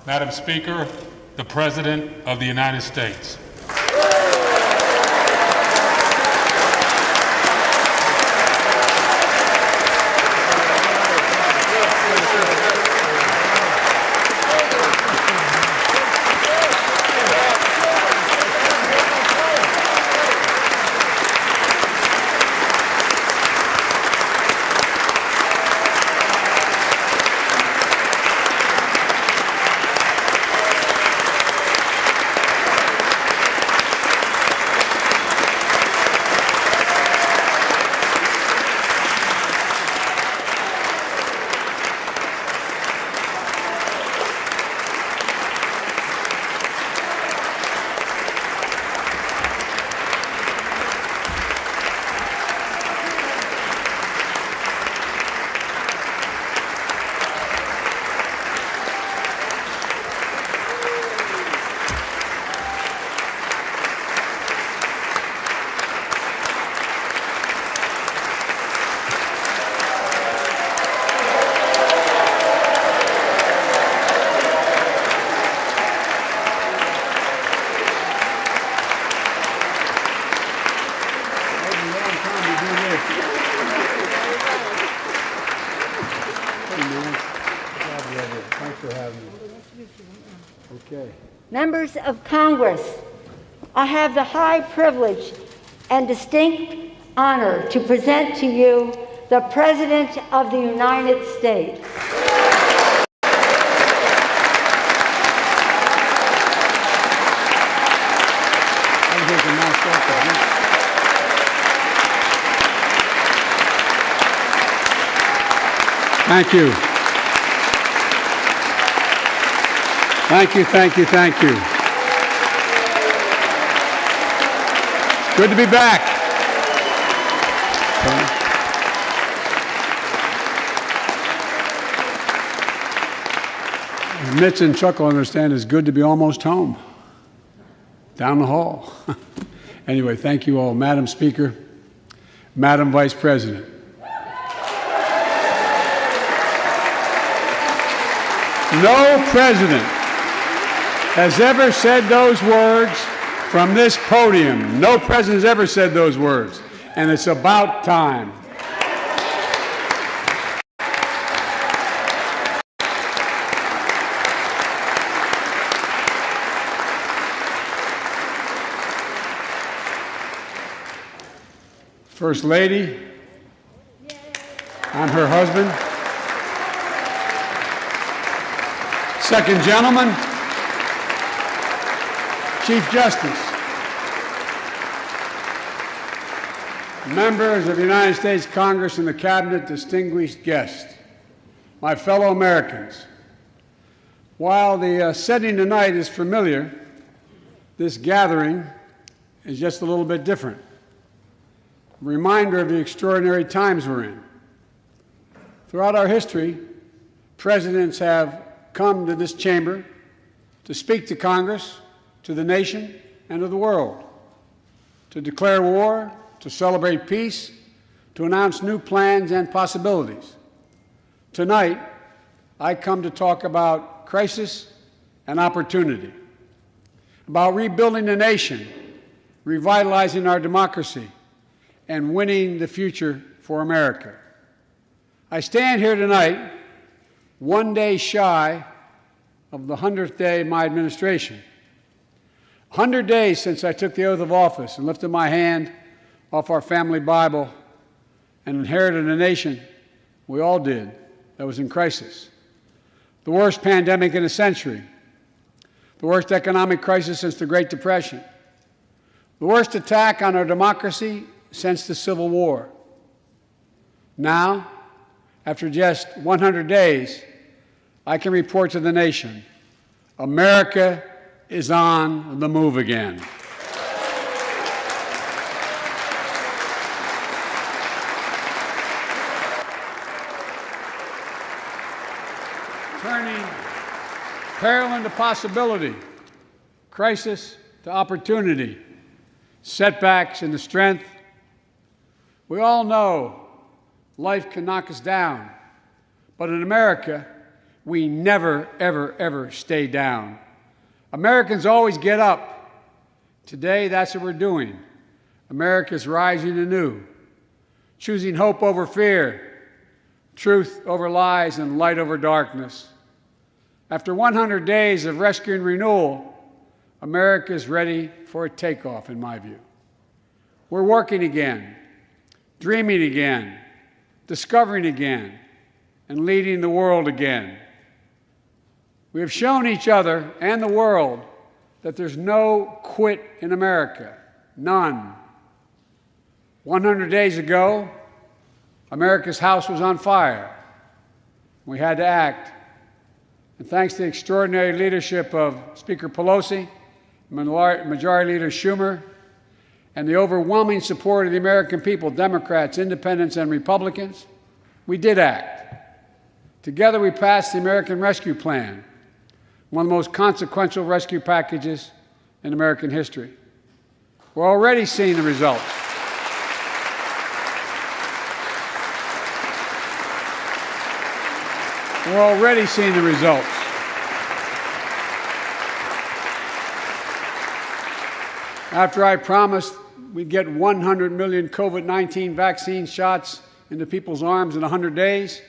Madam Speaker, the President of the United States. Members of Congress, I have the high privilege and distinct honor to present to you the President of the United States. Thank you. Thank you, thank you, thank you. Good to be back. Mitch and Chuck will understand it's good to be almost home. Down the hall. Anyway, thank you all. Madam Speaker, Madam Vice President. No president has ever said those words from this podium. No president has ever said those words, and it's about time. First Lady, I'm her husband. Second Gentleman, Chief Justice, members of the United States Congress and the Cabinet, distinguished guests, my fellow Americans. While the setting tonight is familiar, this gathering is just a little bit different. A reminder of the extraordinary times we're in. Throughout our history, presidents have come to this chamber to speak to Congress, to the nation, and to the world, to declare war, to celebrate peace, to announce new plans and possibilities. Tonight, I come to talk about crisis and opportunity, about rebuilding the nation, revitalizing our democracy, and winning the future for America. I stand here tonight, one day shy of the 100th day of my administration. 100 days since I took the oath of office and lifted my hand off our family Bible and inherited a nation, we all did, that was in crisis. The worst pandemic in a century, the worst economic crisis since the Great Depression, the worst attack on our democracy since the Civil War. Now, after just 100 days, I can report to the nation, America is on the move again. Turning peril into possibility, crisis to opportunity, setbacks into strength. We all know life can knock us down, but in America, We never, ever, ever stay down. Americans always get up. Today, that's what we're doing. America's rising anew, choosing hope over fear, truth over lies, and light over darkness. After 100 days of rescue and renewal, America's ready for a takeoff, in my view. We're working again, dreaming again, discovering again, and leading the world again. We have shown each other and the world that there's no quit in America, none. 100 days ago, America's house was on fire. We had to act. And thanks to the extraordinary leadership of Speaker Pelosi, Majority Leader Schumer, and the overwhelming support of the American people, Democrats, Independents, and Republicans, we did act. Together, we passed the American Rescue Plan, one of the most consequential rescue packages in American history. We're already seeing the results. We're already seeing the results. After I promised we'd get 100 million COVID-19 vaccine shots into people's arms in 100 days,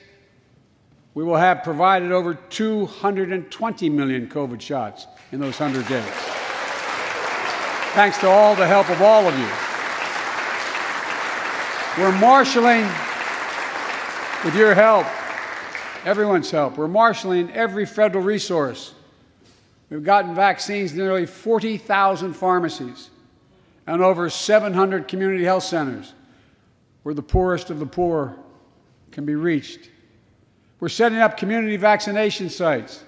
we will have provided over 220 million COVID shots in those 100 days. Thanks to all the help of all of you. We're marshaling, with your help, everyone's help, we're marshaling every federal resource. We've gotten vaccines to nearly 40,000 pharmacies and over 700 community health centers where the poorest of the poor can be reached. We're setting up community vaccination sites,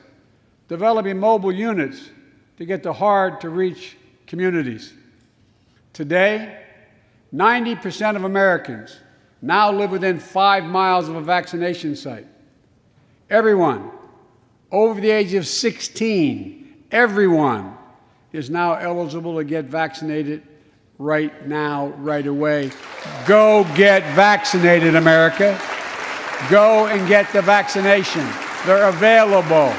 developing mobile units to get to hard-to-reach communities. Today, 90% of Americans now live within 5 miles of a vaccination site. Everyone over the age of 16, everyone is now eligible to get vaccinated right now, right away. Go get vaccinated, America. Go and get the vaccination. They're available.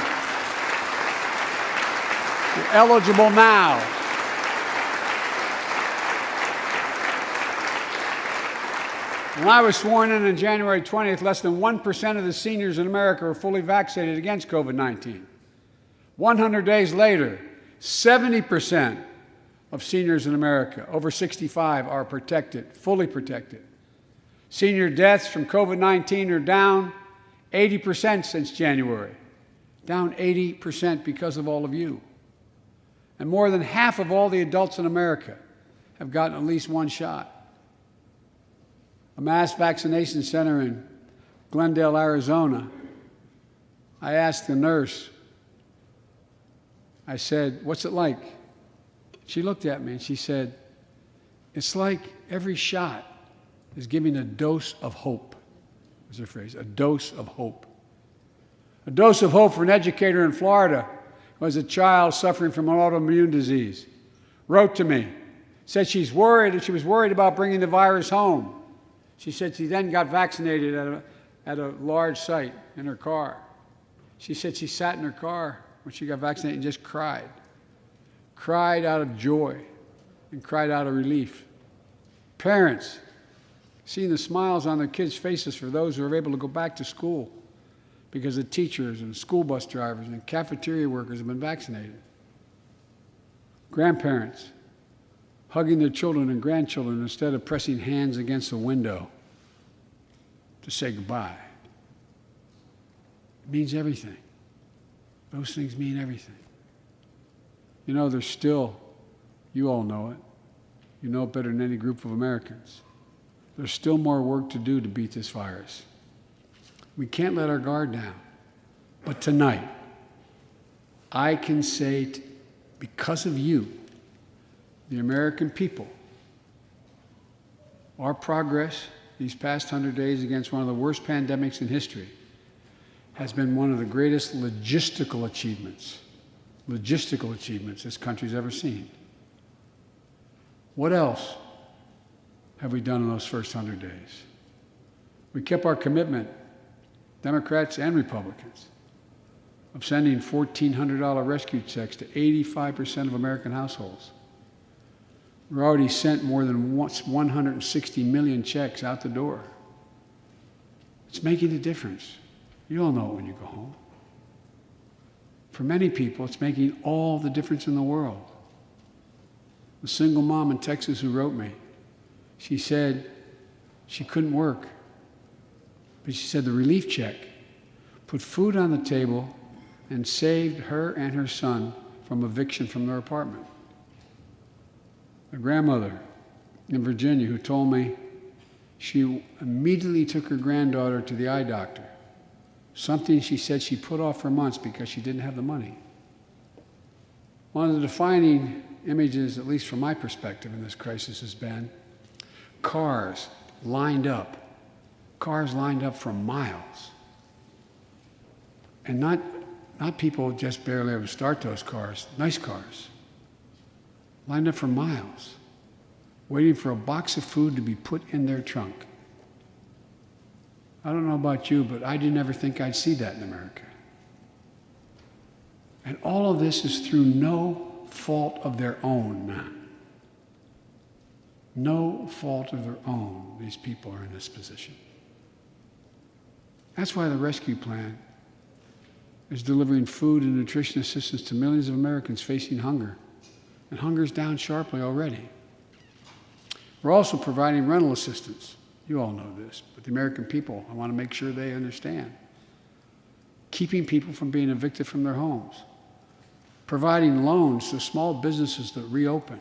You're eligible now. When I was sworn in on January 20th, less than 1% of the seniors in America were fully vaccinated against COVID-19. 100 days later, 70% of seniors in America over 65 are protected, fully protected. Senior deaths from COVID-19 are down 80% since January, down 80% because of all of you. And more than half of all the adults in America have gotten at least one shot. A mass vaccination center in Glendale, Arizona, I asked the nurse, I said, "What's it like?" She looked at me and she said, "It's like every shot is giving a dose of hope," was her phrase, a dose of hope. A dose of hope for an educator in Florida who has a child suffering from an autoimmune disease. Wrote to me, said she's worried, and she was worried about bringing the virus home. She said she then got vaccinated at a large site in her car. She said she sat in her car when she got vaccinated and just cried. Cried out of joy and cried out of relief. Parents, seeing the smiles on their kids' faces for those who are able to go back to school because the teachers and school bus drivers and cafeteria workers have been vaccinated. Grandparents, hugging their children and grandchildren instead of pressing hands against the window to say goodbye. It means everything. Those things mean everything. You know, there's still, you all know it, you know it better than any group of Americans, there's still more work to do to beat this virus. We can't let our guard down. But tonight, I can say, because of you, the American people, our progress these past 100 days against one of the worst pandemics in history has been one of the greatest logistical achievements this country's ever seen. What else have we done in those first 100 days? We kept our commitment, Democrats and Republicans, of sending $1,400 rescue checks to 85% of American households. We've already sent more than 160 million checks out the door. It's making a difference. You all know it when you go home. For many people, it's making all the difference in the world. A single mom in Texas who wrote me, she said she couldn't work, but she said the relief check put food on the table and saved her and her son from eviction from their apartment. A grandmother in Virginia who told me she immediately took her granddaughter to the eye doctor, something she said she put off for months because she didn't have the money. One of the defining images, at least from my perspective in this crisis, has been cars lined up for miles. And not people just barely able to start those cars, nice cars, lined up for miles, waiting for a box of food to be put in their trunk. I don't know about you, but I didn't ever think I'd see that in America. And all of this is through no fault of their own. No fault of their own, these people are in this position. That's why the rescue plan is delivering food and nutrition assistance to millions of Americans facing hunger. And hunger's down sharply already. We're also providing rental assistance. You all know this, but the American people, I want to make sure they understand. Keeping people from being evicted from their homes. Providing loans to small businesses that reopen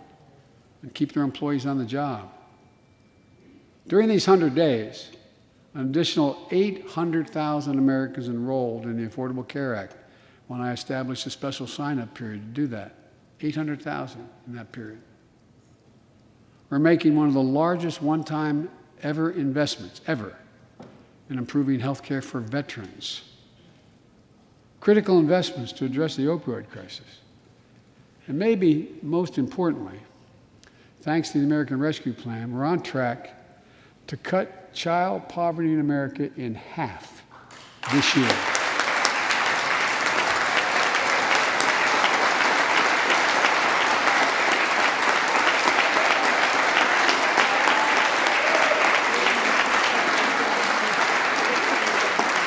and keep their employees on the job. During these 100 days, an additional 800,000 Americans enrolled in the Affordable Care Act when I established a special sign-up period to do that. 800,000 in that period. We're making one of the largest one-time ever investments, ever, in improving health care for veterans. Critical investments to address the opioid crisis. And maybe most importantly, thanks to the American Rescue Plan, we're on track to cut child poverty in America in half this year.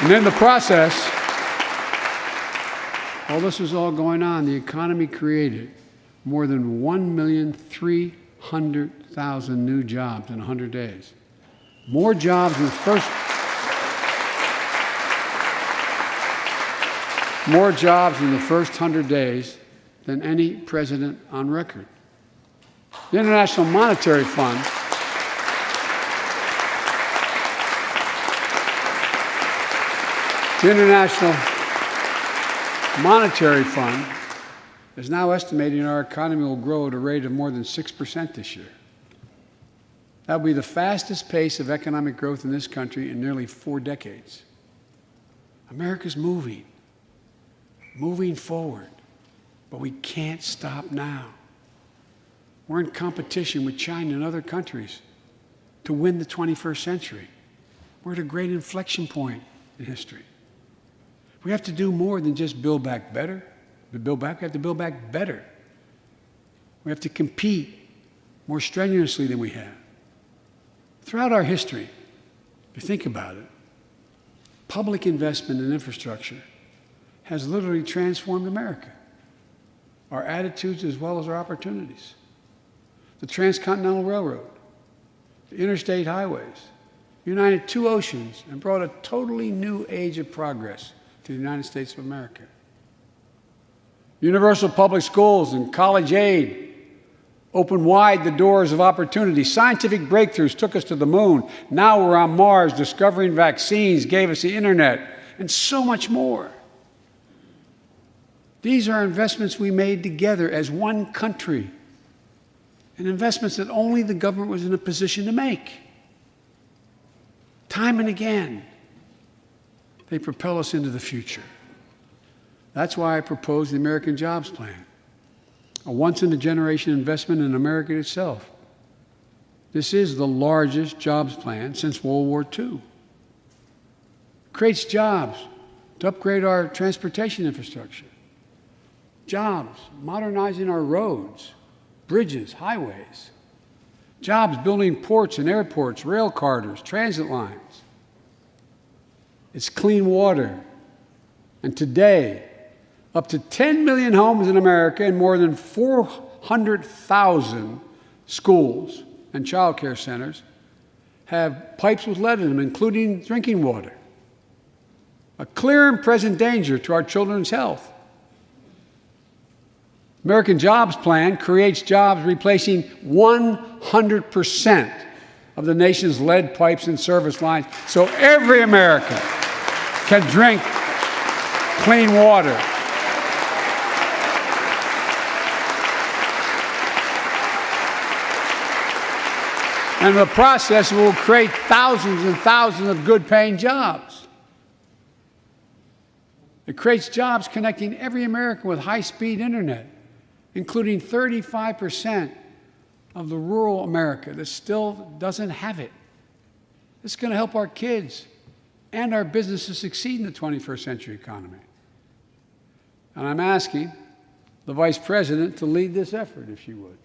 And in the process, while this was all going on, the economy created more than 1,300,000 new jobs in 100 days. More jobs in the first 100 days than any president on record. The International Monetary Fund is now estimating our economy will grow at a rate of more than 6% this year. That will be the fastest pace of economic growth in this country in nearly 4 decades. America's moving forward, but we can't stop now. We're in competition with China and other countries to win the 21st century. We're at a great inflection point in history. We have to do more than just build back better. We have to build back better. We have to compete more strenuously than we have. Throughout our history, if you think about it, public investment in infrastructure has literally transformed America, our attitudes as well as our opportunities. The Transcontinental Railroad, the interstate highways, united 2 oceans and brought a totally new age of progress to the United States of America. Universal public schools and college aid opened wide the doors of opportunity. Scientific breakthroughs took us to the moon. Now we're on Mars. Discovering vaccines gave us the internet, and so much more. These are investments we made together as one country, and investments that only the government was in a position to make. Time and again, they propel us into the future. That's why I proposed the American Jobs Plan, a once-in-a-generation investment in America itself. This is the largest jobs plan since World War II. Creates jobs to upgrade our transportation infrastructure. Jobs, modernizing our roads, bridges, highways. Jobs building ports and airports, rail corridors, transit lines. It's clean water. And today, up to 10 million homes in America and more than 400,000 schools and child care centers have pipes with lead in them, including drinking water. A clear and present danger to our children's health. American Jobs Plan creates jobs replacing 100% of the nation's lead pipes and service lines so every American can drink clean water. And in the process, it will create thousands and thousands of good-paying jobs. It creates jobs connecting every American with high-speed internet, including 35% of the rural America that still doesn't have it. It's going to help our kids and our businesses succeed in the 21st century economy. And I'm asking the Vice President to lead this effort, if she would,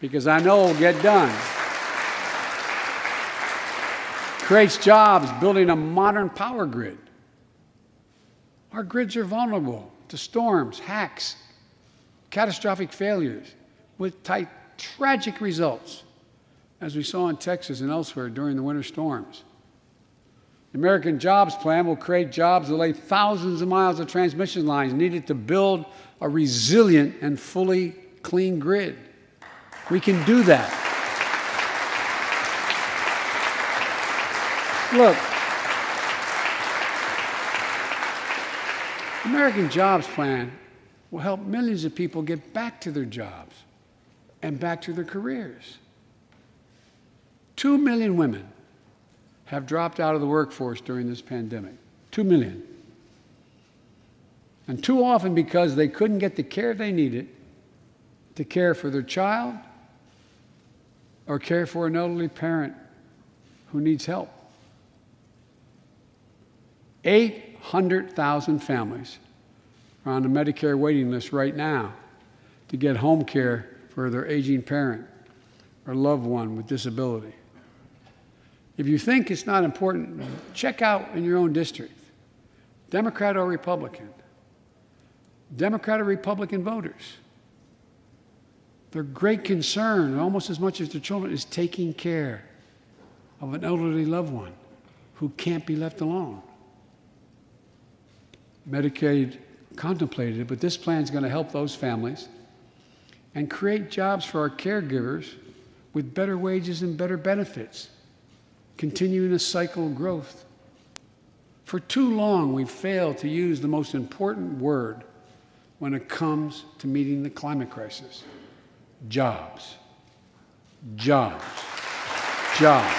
because I know it will get done. Creates jobs building a modern power grid. Our grids are vulnerable to storms, hacks, catastrophic failures with tragic results, as we saw in Texas and elsewhere during the winter storms. The American Jobs Plan will create jobs that lay thousands of miles of transmission lines needed to build a resilient and fully clean grid. We can do that. Look, the American Jobs Plan will help millions of people get back to their jobs and back to their careers. 2 million women have dropped out of the workforce during this pandemic. 2 million. And too often because they couldn't get the care they needed to care for their child or care for an elderly parent who needs help. 800,000 families are on the Medicare waiting list right now to get home care for their aging parent or loved one with disability. If you think it's not important, check out in your own district, Democrat or Republican, Democrat or Republican voters. Their great concern, almost as much as their children, is taking care of an elderly loved one who can't be left alone. Medicaid contemplated it, but this plan is going to help those families and create jobs for our caregivers with better wages and better benefits, continuing a cycle of growth. For too long, we've failed to use the most important word when it comes to meeting the climate crisis: jobs. Jobs. Jobs.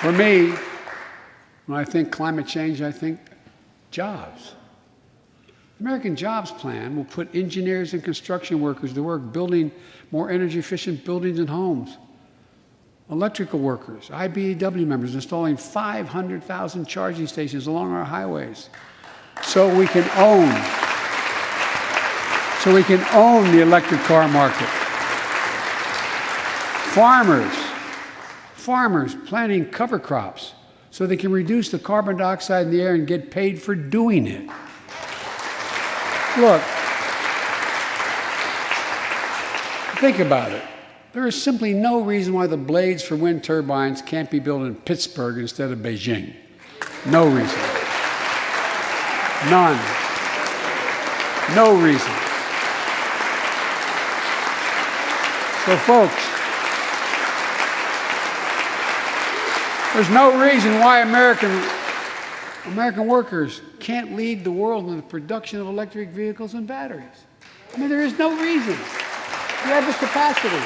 For me, when I think climate change, I think jobs. The American Jobs Plan will put engineers and construction workers to work building more energy-efficient buildings and homes. Electrical workers, IBEW members installing 500,000 charging stations along our highways so we can own the electric car market. Farmers planting cover crops so they can reduce the carbon dioxide in the air and get paid for doing it. Look, think about it. There is simply no reason why the blades for wind turbines can't be built in Pittsburgh instead of Beijing. No reason. None. No reason. So, folks, there's no reason why American workers can't lead the world in the production of electric vehicles and batteries. I mean, there is no reason. We have the capacity.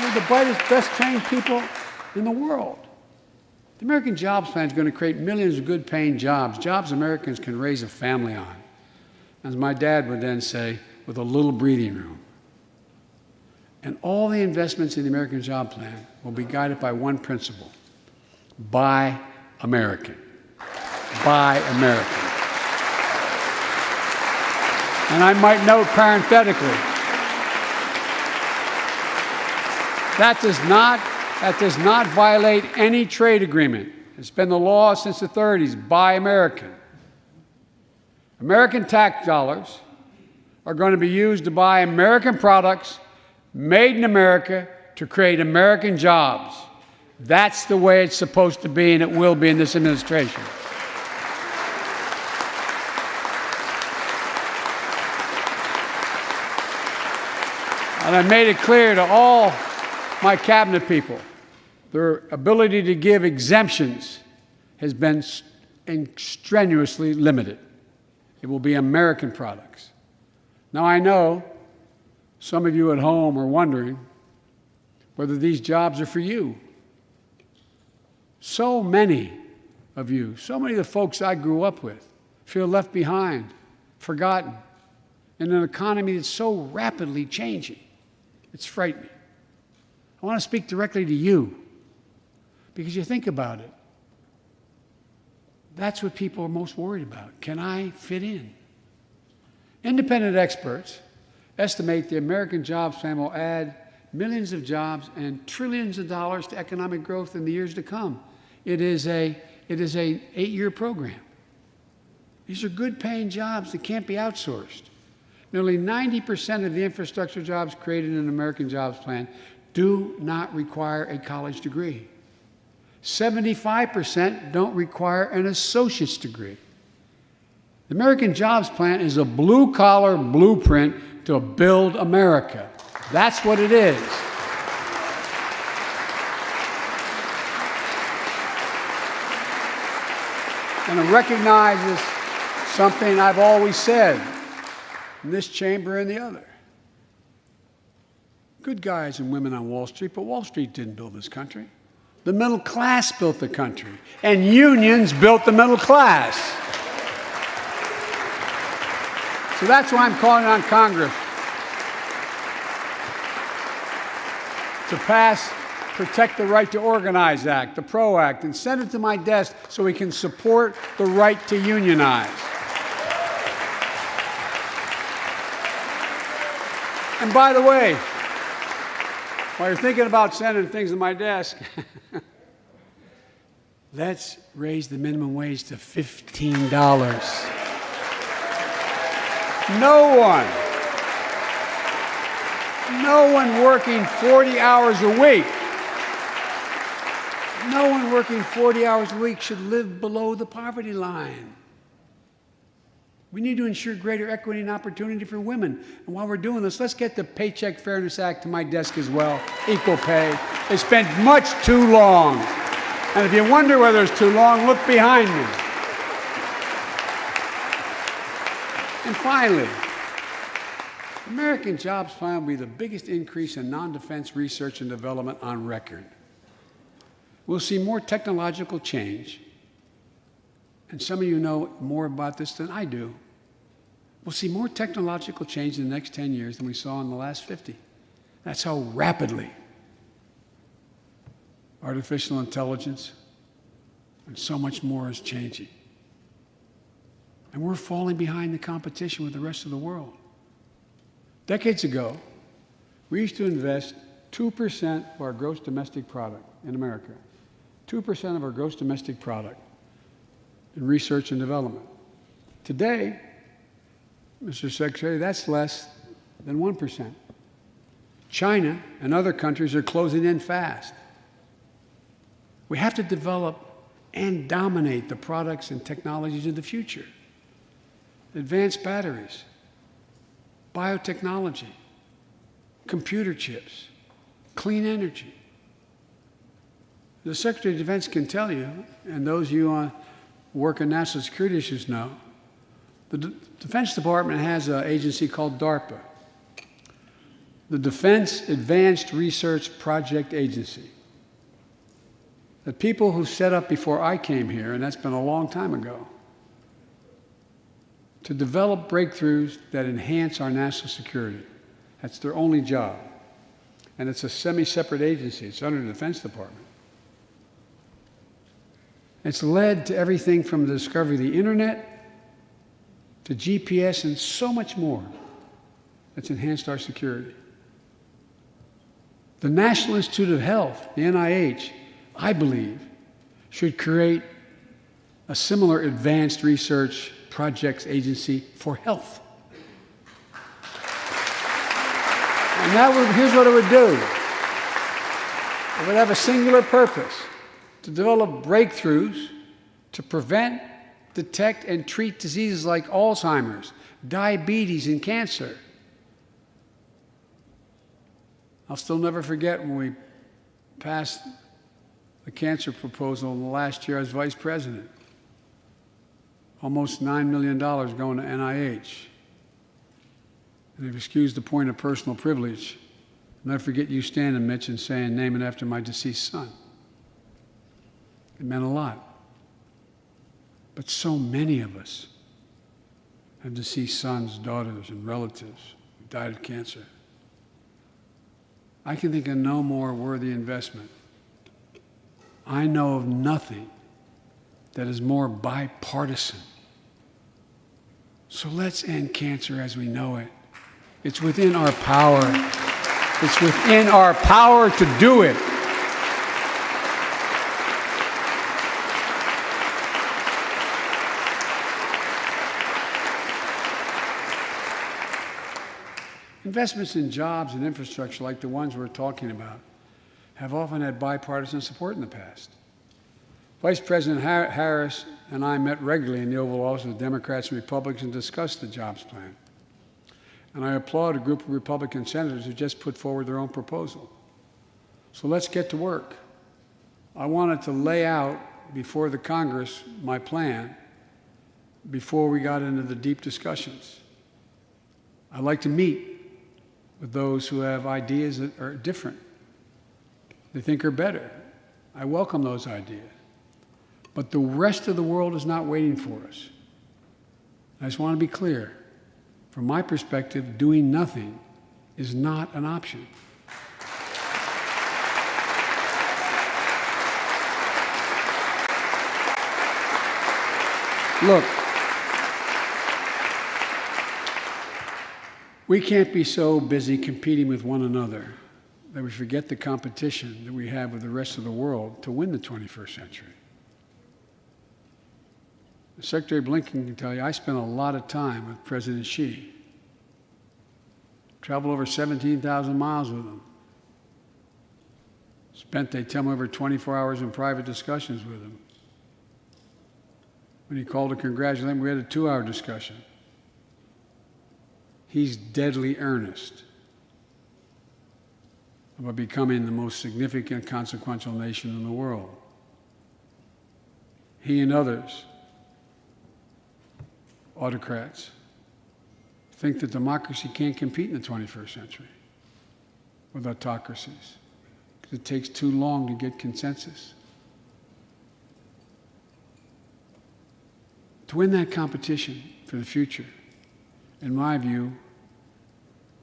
We're the brightest, best trained people in the world The American Jobs Plan is going to create millions of good-paying jobs, jobs Americans can raise a family on. As my dad would then say, with a little breathing room. And all the investments in the American Job Plan will be guided by one principle: buy American. Buy American. And I might note parenthetically, that does not violate any trade agreement. It's been the law since the 30s. Buy American. American tax dollars are going to be used to buy American products made in America to create American jobs. That's the way it's supposed to be, and it will be in this administration. And I made it clear to all my cabinet people, their ability to give exemptions has been strenuously limited. It will be American products. Now, I know some of you at home are wondering whether these jobs are for you. So many of you, so many of the folks I grew up with, feel left behind, forgotten, in an economy that's so rapidly changing. It's frightening. I want to speak directly to you, because you think about it. That's what people are most worried about. Can I fit in? Independent experts estimate the American Jobs Plan will add millions of jobs and trillions of dollars to economic growth in the years to come. It is an 8-year program. These are good-paying jobs that can't be outsourced. Nearly 90% of the infrastructure jobs created in the American Jobs Plan do not require a college degree. 75% don't require an associate's degree. The American Jobs Plan is a blue-collar blueprint to build America. That's what it is. And it recognizes something I've always said in this chamber and the other. Good guys and women on Wall Street, but Wall Street didn't build this country. The middle class built the country, and unions built the middle class. So that's why I'm calling on Congress to pass Protect the Right to Organize Act, the PRO Act, and send it to my desk so we can support the right to unionize. And by the way, while you're thinking about sending things to my desk, let's raise the minimum wage to $15. No one working 40 hours a week, no one working 40 hours a week should live below the poverty line. We need to ensure greater equity and opportunity for women. And while we're doing this, let's get the Paycheck Fairness Act to my desk as well, equal pay. It's been much too long. And if you wonder whether it's too long, look behind me. And finally, the American Jobs Plan will be the biggest increase in non-defense research and development on record. We'll see more technological change, and some of you know more about this than I do. We'll see more technological change in the next 10 years than we saw in the last 50. That's how rapidly artificial intelligence and so much more is changing. And we're falling behind the competition with the rest of the world. Decades ago, we used to invest 2% of our gross domestic product in America, 2% of our gross domestic product in research and development. Today, Mr. Secretary, that's less than 1%. China and other countries are closing in fast. We have to develop and dominate the products and technologies of the future. Advanced batteries, biotechnology, computer chips, clean energy. The Secretary of Defense can tell you, and those of you who work on national security issues know, the Defense Department has an agency called DARPA, the Defense Advanced Research Project Agency. that people who set up before I came here, and that's been a long time ago, to develop breakthroughs that enhance our national security. That's their only job. And it's a semi-separate agency. It's under the Defense Department. It's led to everything from the discovery of the internet to GPS and so much more that's enhanced our security. The National Institute of Health, the NIH, I believe, should create a similar advanced research projects agency for health. And here's what it would do. It would have a singular purpose: to develop breakthroughs to prevent, detect, and treat diseases like Alzheimer's, diabetes, and cancer. I'll still never forget when we passed the cancer proposal in the last year as vice president. Almost $9 million going to NIH. And if you excuse the point of personal privilege, I'll never forget you standing, Mitch, and saying, "Name it after my deceased son." It meant a lot. But so many of us have deceased sons, daughters, and relatives who died of cancer. I can think of no more worthy investment. I know of nothing that is more bipartisan. So let's end cancer as we know it. It's within our power. It's within our power to do it. Investments in jobs and infrastructure like the ones we're talking about have often had bipartisan support in the past. Vice President Harris and I met regularly in the Oval Office with Democrats and Republicans and discussed the jobs plan. And I applaud a group of Republican senators who just put forward their own proposal. So let's get to work. I wanted to lay out before the Congress my plan before we got into the deep discussions. I'd like to meet with those who have ideas that are different, they think are better. I welcome those ideas. But the rest of the world is not waiting for us. I just want to be clear. From my perspective, doing nothing is not an option. Look, we can't be so busy competing with one another that we forget the competition that we have with the rest of the world to win the 21st century. Secretary Blinken can tell you, I spent a lot of time with President Xi. Traveled over 17,000 miles with him. Spent, they tell me, over 24 hours in private discussions with him. When he called to congratulate him, we had a 2-hour discussion. He's deadly earnest about becoming the most significant, consequential nation in the world. He and others, autocrats, think that democracy can't compete in the 21st century with autocracies because it takes too long to get consensus. To win that competition for the future, in my view,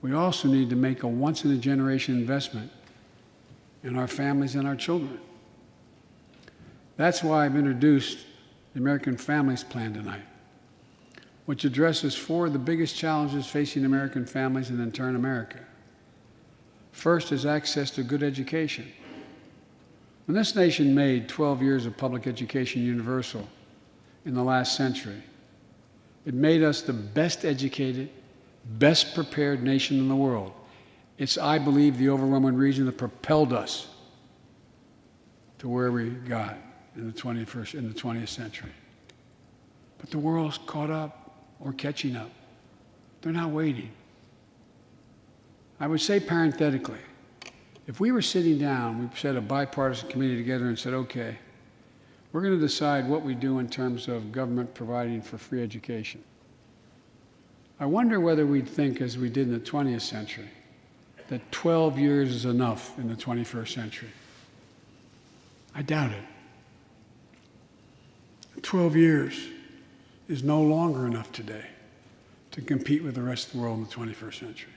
we also need to make a once-in-a-generation investment in our families and our children. That's why I've introduced the American Families Plan tonight, which addresses 4 of the biggest challenges facing American families and in turn America. First is access to good education. When this nation made 12 years of public education universal in the last century, it made us the best educated, best prepared nation in the world. It's, I believe, the overwhelming reason that propelled us to where we got in the 20th century. But the world's caught up or catching up. They're not waiting. I would say parenthetically, if we were sitting down, we set a bipartisan committee together and said, okay, we're going to decide what we do in terms of government providing for free education. I wonder whether we'd think, as we did in the 20th century, that 12 years is enough in the 21st century. I doubt it. 12 years is no longer enough today to compete with the rest of the world in the 21st century.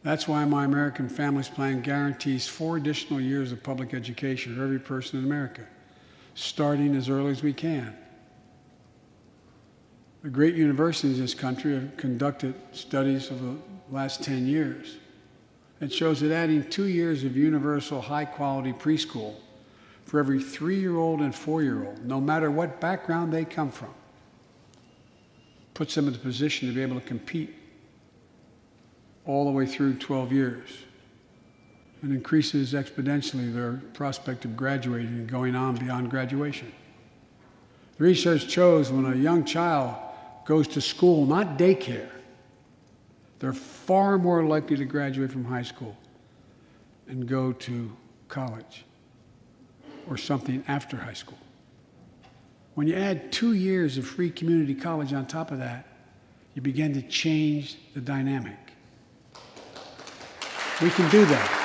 That's why my American Families Plan guarantees 4 additional years of public education for every person in America, starting as early as we can. The great universities in this country have conducted studies of the last 10 years. It shows that adding 2 years of universal high-quality preschool for every 3-year-old and 4-year-old, no matter what background they come from, puts them in the position to be able to compete all the way through 12 years and increases exponentially their prospect of graduating and going on beyond graduation. The research shows when a young child goes to school, not daycare, they're far more likely to graduate from high school and go to college or something after high school. When you add 2 years of free community college on top of that, you begin to change the dynamic. We can do that.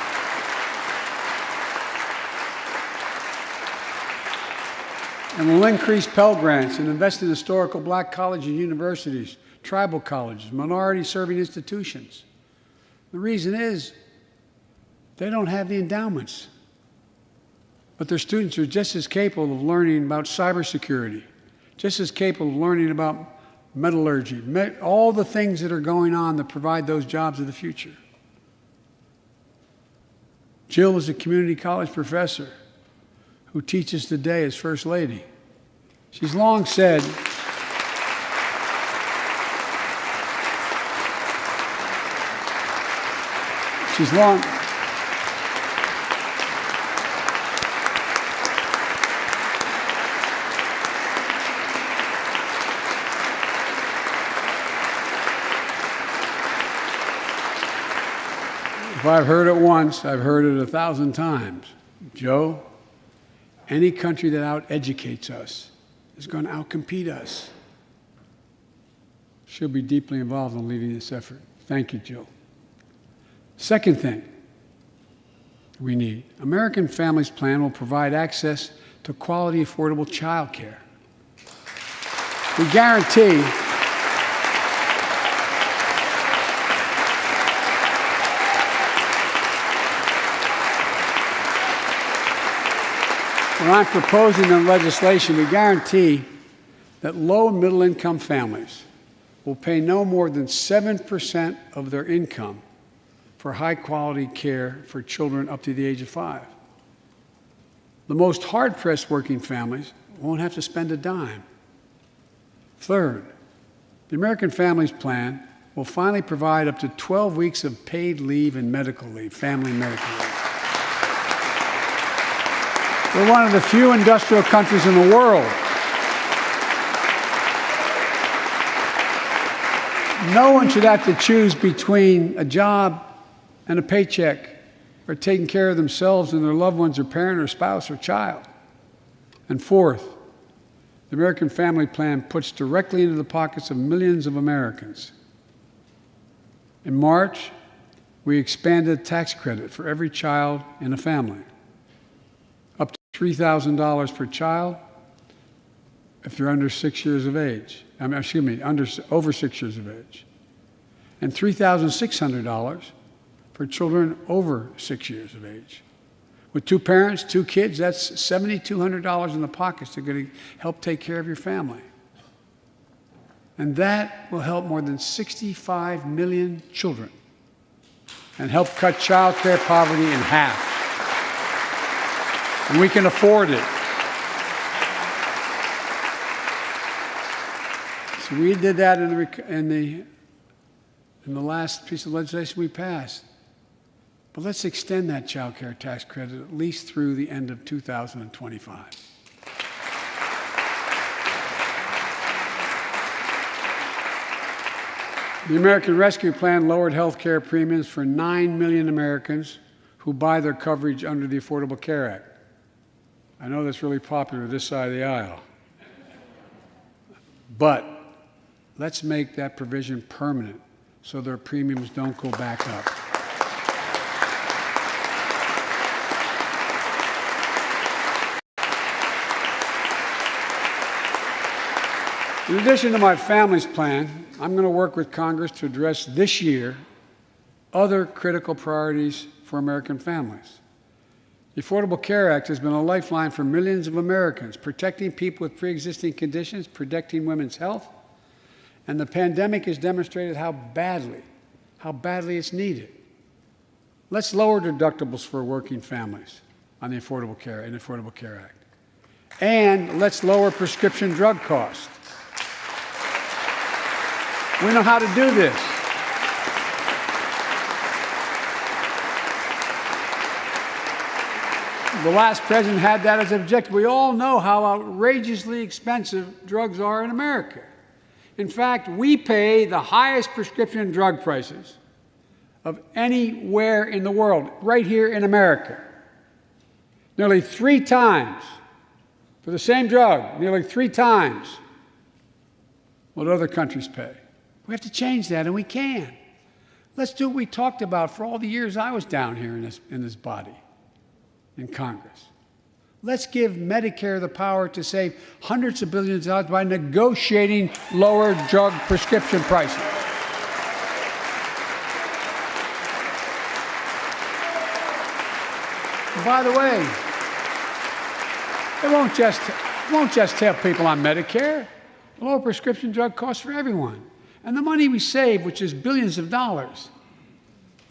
And we'll increase Pell Grants and invest in historical black colleges and universities, tribal colleges, minority-serving institutions. The reason is they don't have the endowments. But their students are just as capable of learning about cybersecurity, just as capable of learning about metallurgy, all the things that are going on that provide those jobs of the future. Jill is a community college professor who teaches today as First Lady. She's long said, if I've heard it once, I've heard it 1,000 times. Joe, any country that out-educates us is going to outcompete us. She'll be deeply involved in leading this effort. Thank you, Jill. Second thing we need, American Families Plan will provide access to quality, affordable child care. We guarantee when I'm proposing the legislation, we guarantee that low and middle income families will pay no more than 7% of their income for high-quality care for children up to the age of 5. The most hard-pressed working families won't have to spend a dime. Third, the American Families Plan will finally provide up to 12 weeks of paid leave and medical leave, family medical leave. We're one of the few industrial countries in the world. No one should have to choose between a job and a paycheck or taking care of themselves and their loved ones or parent or spouse or child. And fourth, the American Family Plan puts directly into the pockets of millions of Americans. In March, we expanded tax credit for every child in a family, up to $3,000 per child if they're under 6 years of age. Over 6 years of age. And $3,600 for children over 6 years of age. With 2 parents, 2 kids, that's $7,200 in the pockets that are going to help take care of your family. And that will help more than 65 million children and help cut child care poverty in half. And we can afford it. So we did that in the last piece of legislation we passed. But let's extend that child care tax credit at least through the end of 2025. The American Rescue Plan lowered health care premiums for 9 million Americans who buy their coverage under the Affordable Care Act. I know that's really popular this side of the aisle. But let's make that provision permanent so their premiums don't go back up. In addition to my family's plan, I'm going to work with Congress to address this year other critical priorities for American families. The Affordable Care Act has been a lifeline for millions of Americans, protecting people with pre-existing conditions, protecting women's health, and the pandemic has demonstrated how badly it's needed. Let's lower deductibles for working families on the Affordable Care Act. And let's lower prescription drug costs. We know how to do this. The last president had that as an objective. We all know how outrageously expensive drugs are in America. In fact, we pay the highest prescription drug prices of anywhere in the world, right here in America. Nearly 3 times for the same drug, nearly 3 times what other countries pay. We have to change that, and we can. Let's do what we talked about for all the years I was down here in this body, in Congress. Let's give Medicare the power to save hundreds of billions of dollars by negotiating lower drug prescription prices. And by the way, it won't just help people on Medicare. Lower prescription drug costs for everyone. And the money we save, which is billions of dollars,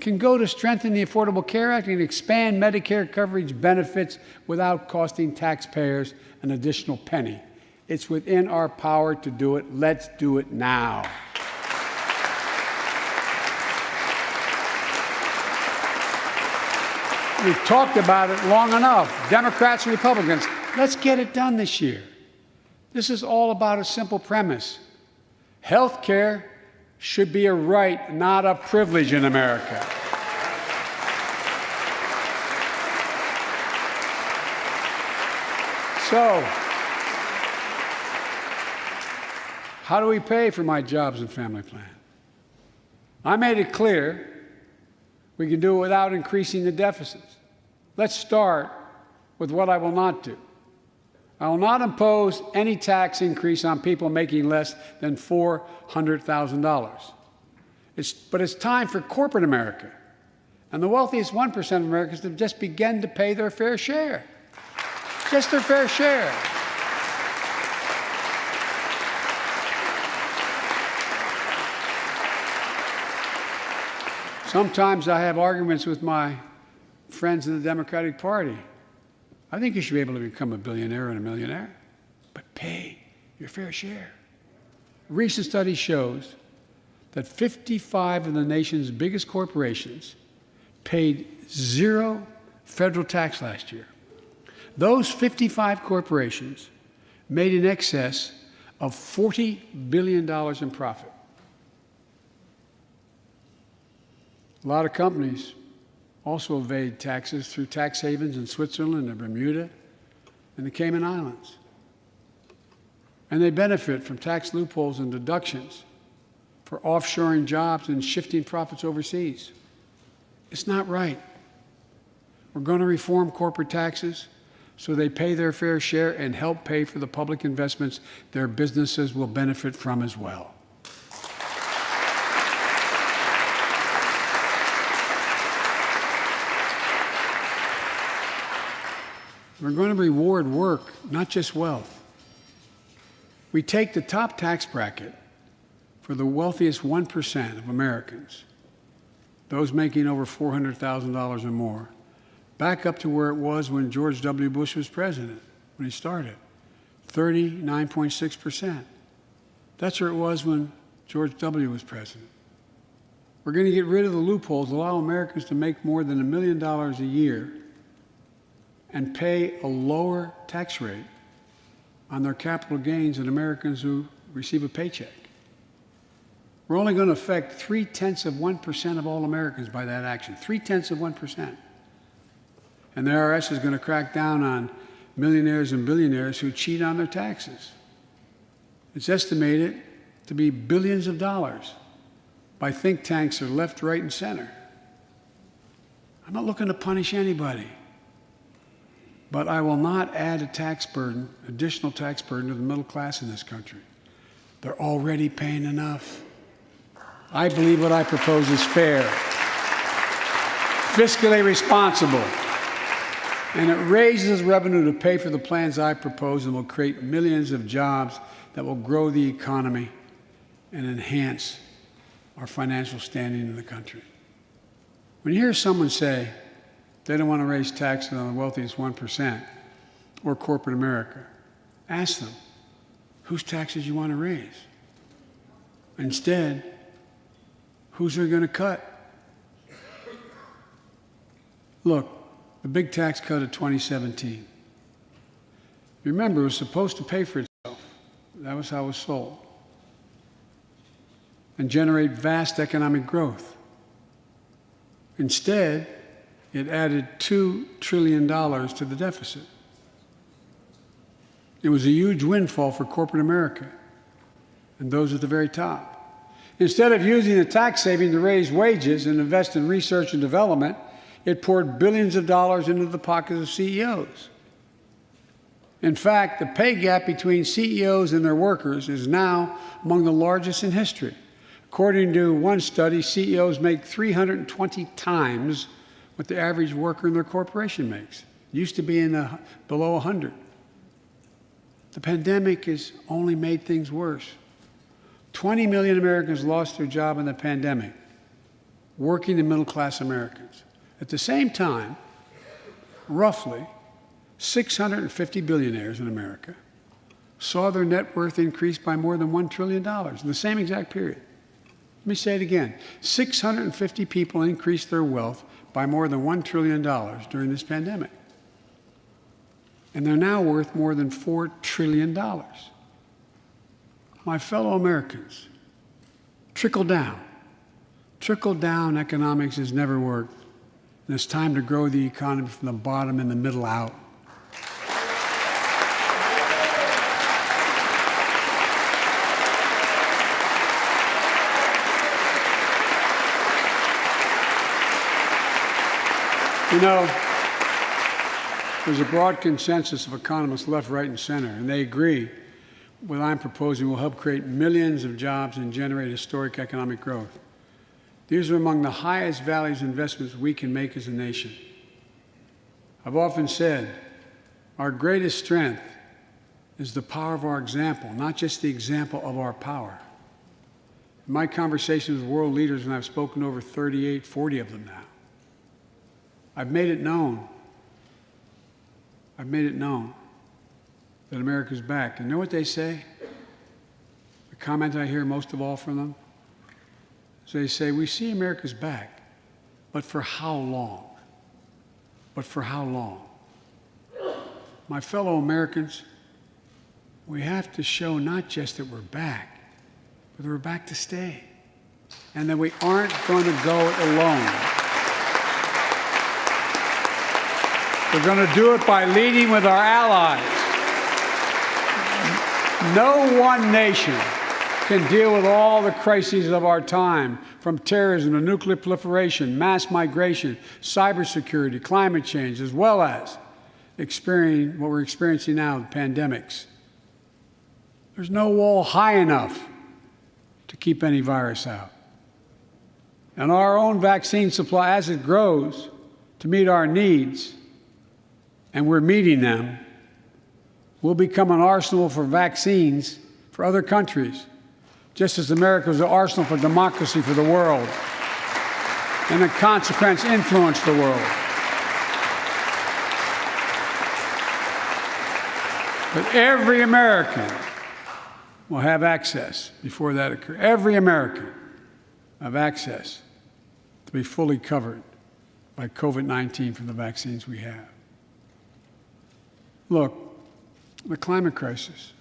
can go to strengthen the Affordable Care Act and expand Medicare coverage benefits without costing taxpayers an additional penny. It's within our power to do it. Let's do it now. We've talked about it long enough, Democrats and Republicans. Let's get it done this year. This is all about a simple premise. Health care should be a right, not a privilege in America. So, how do we pay for my jobs and family plan? I made it clear we can do it without increasing the deficits. Let's start with what I will not do. I will not impose any tax increase on people making less than $400,000. But it's time for corporate America and the wealthiest 1% of Americans to just begin to pay their fair share. Just their fair share. Sometimes I have arguments with my friends in the Democratic Party. I think you should be able to become a billionaire and a millionaire, but pay your fair share. A recent study shows that 55 of the nation's biggest corporations paid 0 federal tax last year. Those 55 corporations made in excess of $40 billion in profit. A lot of companies also evade taxes through tax havens in Switzerland and Bermuda and the Cayman Islands. And they benefit from tax loopholes and deductions for offshoring jobs and shifting profits overseas. It's not right. We're going to reform corporate taxes so they pay their fair share and help pay for the public investments their businesses will benefit from as well. We're going to reward work, not just wealth. We take the top tax bracket for the wealthiest 1% of Americans, those making over $400,000 or more, back up to where it was when George W. Bush was president, when he started, 39.6%. That's where it was when George W. was president. We're going to get rid of the loopholes, allow Americans to make more than $1 million a year and pay a lower tax rate on their capital gains than Americans who receive a paycheck. We're only going to affect 0.3% of all Americans by that action, 0.3%. And the IRS is going to crack down on millionaires and billionaires who cheat on their taxes. It's estimated to be billions of dollars by think tanks that are left, right, and center. I'm not looking to punish anybody. But I will not add a tax burden, additional tax burden to the middle class in this country. They're already paying enough. I believe what I propose is fair, fiscally responsible, and it raises revenue to pay for the plans I propose and will create millions of jobs that will grow the economy and enhance our financial standing in the country. When you hear someone say they don't want to raise taxes on the wealthiest 1% or corporate America, ask them, whose taxes you want to raise? Instead, whose are going to cut? Look, the big tax cut of 2017. Remember, it was supposed to pay for itself. That was how it was sold. And generate vast economic growth. Instead, it added $2 trillion to the deficit. It was a huge windfall for corporate America and those at the very top. Instead of using the tax saving to raise wages and invest in research and development, it poured billions of dollars into the pockets of CEOs. In fact, the pay gap between CEOs and their workers is now among the largest in history. According to one study, CEOs make 320 times what the average worker in their corporation makes. It used to be below 100. The pandemic has only made things worse. 20 million Americans lost their job in the pandemic, working and middle-class Americans. At the same time, roughly 650 billionaires in America saw their net worth increase by more than $1 trillion in the same exact period. Let me say it again. 650 people increased their wealth by more than $1 trillion during this pandemic. And they're now worth more than $4 trillion. My fellow Americans, trickle-down economics has never worked. And it's time to grow the economy from the bottom and the middle out. You know, there's a broad consensus of economists left, right, and center, and they agree what I'm proposing will help create millions of jobs and generate historic economic growth. These are among the highest values investments we can make as a nation. I've often said our greatest strength is the power of our example, not just the example of our power. In my conversations with world leaders, and I've spoken to over 38, 40 of them now, I've made it known that America's back. And you know what they say? The comment I hear most of all from them? They say, we see America's back, but for how long? But for how long? My fellow Americans, we have to show not just that we're back, but that we're back to stay, and that we aren't going to go it alone. We're going to do it by leading with our allies. No one nation can deal with all the crises of our time, from terrorism to nuclear proliferation, mass migration, cybersecurity, climate change, as well as what we're experiencing now, the pandemics. There's no wall high enough to keep any virus out. And our own vaccine supply, as it grows to meet our needs, and we're meeting them, will become an arsenal for vaccines for other countries, just as America was an arsenal for democracy for the world, and in consequence influence the world. But every American will have access before that occurs. Every American will have access to be fully covered by COVID-19 from the vaccines we have. Look, the climate crisis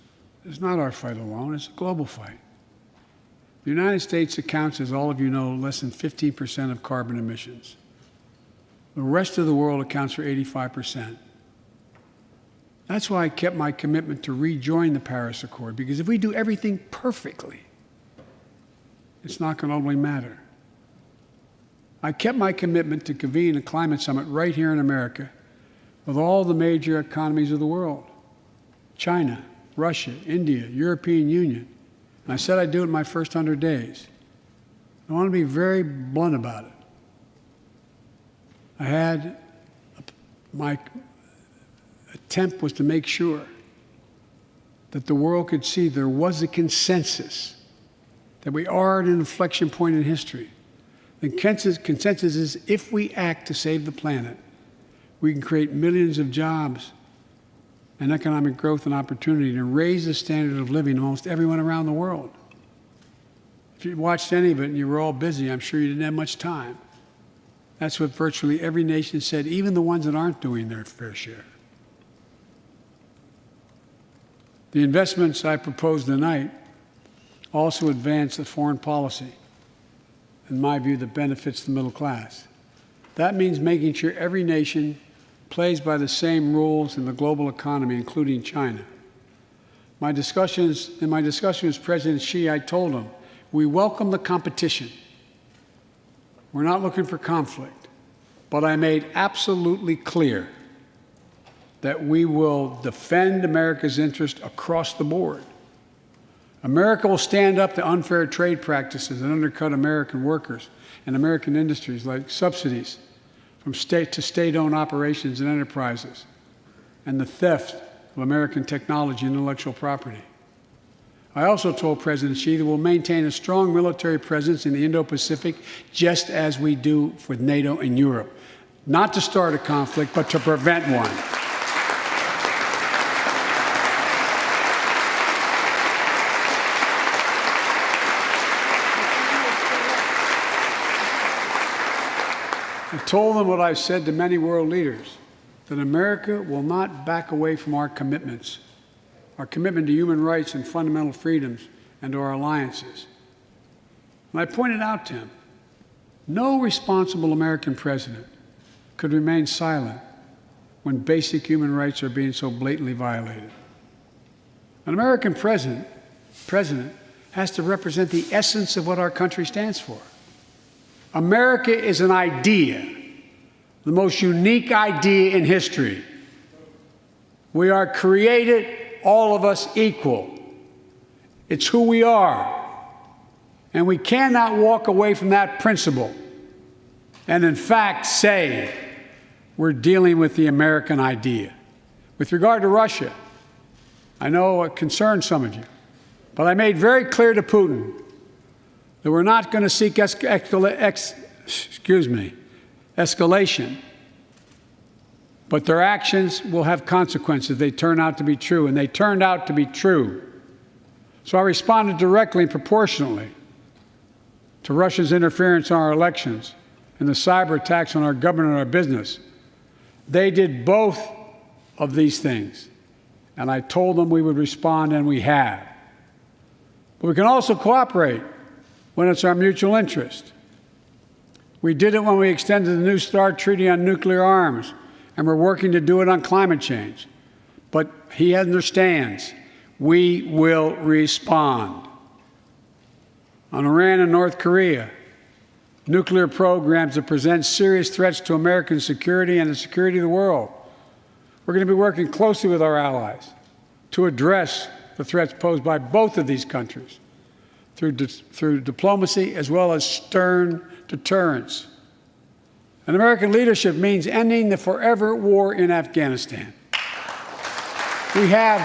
is not our fight alone, it's a global fight. The United States accounts, as all of you know, less than 15% of carbon emissions. The rest of the world accounts for 85%. That's why I kept my commitment to rejoin the Paris Accord, because if we do everything perfectly, it's not going to ultimately matter. I kept my commitment to convene a climate summit right here in America with all the major economies of the world: China, Russia, India, European Union, And I said I'd do it in my first 100 days. I want to be very blunt about it. My attempt was to make sure that the world could see there was a consensus, that we are at an inflection point in history. The consensus is if we act to save the planet, we can create millions of jobs and economic growth and opportunity and raise the standard of living of almost everyone around the world. If you watched any of it and you were all busy, I'm sure you didn't have much time. That's what virtually every nation said, even the ones that aren't doing their fair share. The investments I proposed tonight also advance the foreign policy, in my view, that benefits the middle class. That means making sure every nation plays by the same rules in the global economy, including China. In my discussion with President Xi, I told him, we welcome the competition. We're not looking for conflict. But I made absolutely clear that we will defend America's interest across the board. America will stand up to unfair trade practices that undercut American workers and American industries, like subsidies from state to state-owned operations and enterprises, and the theft of American technology and intellectual property. I also told President Xi that we'll maintain a strong military presence in the Indo-Pacific, just as we do with NATO and Europe, not to start a conflict, but to prevent one. I told them what I've said to many world leaders, that America will not back away from our commitments, our commitment to human rights and fundamental freedoms and to our alliances. And I pointed out to him, no responsible American president could remain silent when basic human rights are being so blatantly violated. An American president has to represent the essence of what our country stands for. America is an idea, the most unique idea in history. We are created, all of us, equal. It's who we are. And we cannot walk away from that principle and, in fact, say we're dealing with the American idea. With regard to Russia, I know it concerns some of you, but I made very clear to Putin that we're not going to seek escalation, but their actions will have consequences. They turn out to be true, and they turned out to be true. So I responded directly and proportionately to Russia's interference in our elections and the cyber attacks on our government and our business. They did both of these things, and I told them we would respond, and we have. But we can also cooperate when it's our mutual interest. We did it when we extended the New START Treaty on nuclear arms, and we're working to do it on climate change. But he understands we will respond. On Iran and North Korea, nuclear programs that present serious threats to American security and the security of the world. We're going to be working closely with our allies to address the threats posed by both of these countries through diplomacy as well as stern deterrence. And American leadership means ending the forever war in Afghanistan. We have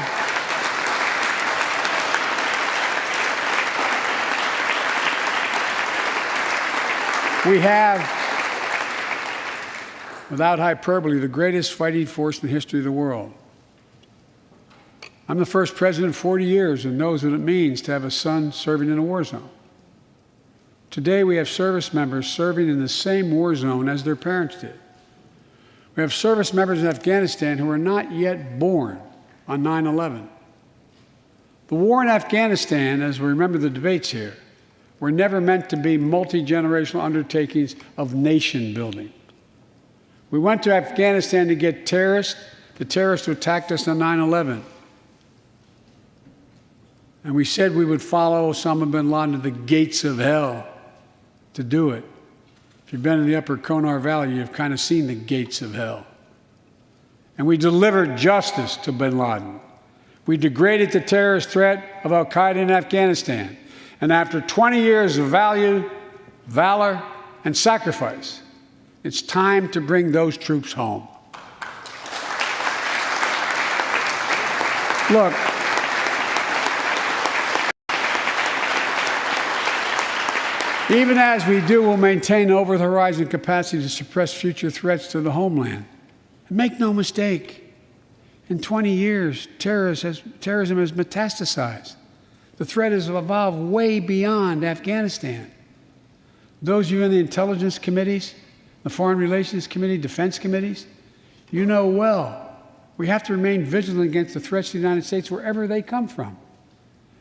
without hyperbole, the greatest fighting force in the history of the world. I'm the first president in 40 years who knows what it means to have a son serving in a war zone. Today, we have service members serving in the same war zone as their parents did. We have service members in Afghanistan who are not yet born on 9/11. The war in Afghanistan, as we remember the debates here, were never meant to be multi-generational undertakings of nation building. We went to Afghanistan to get the terrorists who attacked us on 9/11. And we said we would follow Osama bin Laden to the gates of hell to do it. If you've been in the upper Konar Valley, you've kind of seen the gates of hell. And we delivered justice to bin Laden. We degraded the terrorist threat of al-Qaeda in Afghanistan. And after 20 years of valor, and sacrifice, it's time to bring those troops home. Look, even as we do, we'll maintain over-the-horizon capacity to suppress future threats to the homeland. And make no mistake, in 20 years, terrorism has metastasized. The threat has evolved way beyond Afghanistan. Those of you in the intelligence committees, the foreign relations committee, defense committees, you know well we have to remain vigilant against the threats to the United States wherever they come from.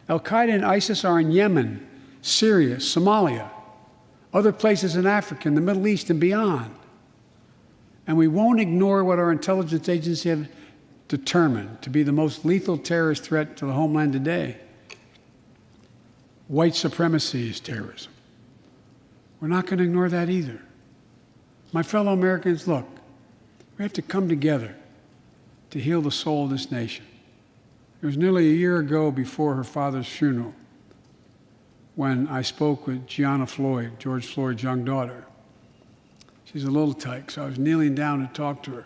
Al-Qaeda and ISIS are in Yemen, Syria, Somalia, other places in Africa, in the Middle East, and beyond. And we won't ignore what our intelligence agencies have determined to be the most lethal terrorist threat to the homeland today. White supremacy is terrorism. We're not going to ignore that either. My fellow Americans, look, we have to come together to heal the soul of this nation. It was nearly a year ago before her father's funeral when I spoke with Gianna Floyd, George Floyd's young daughter. She's a little tyke, so I was kneeling down to talk to her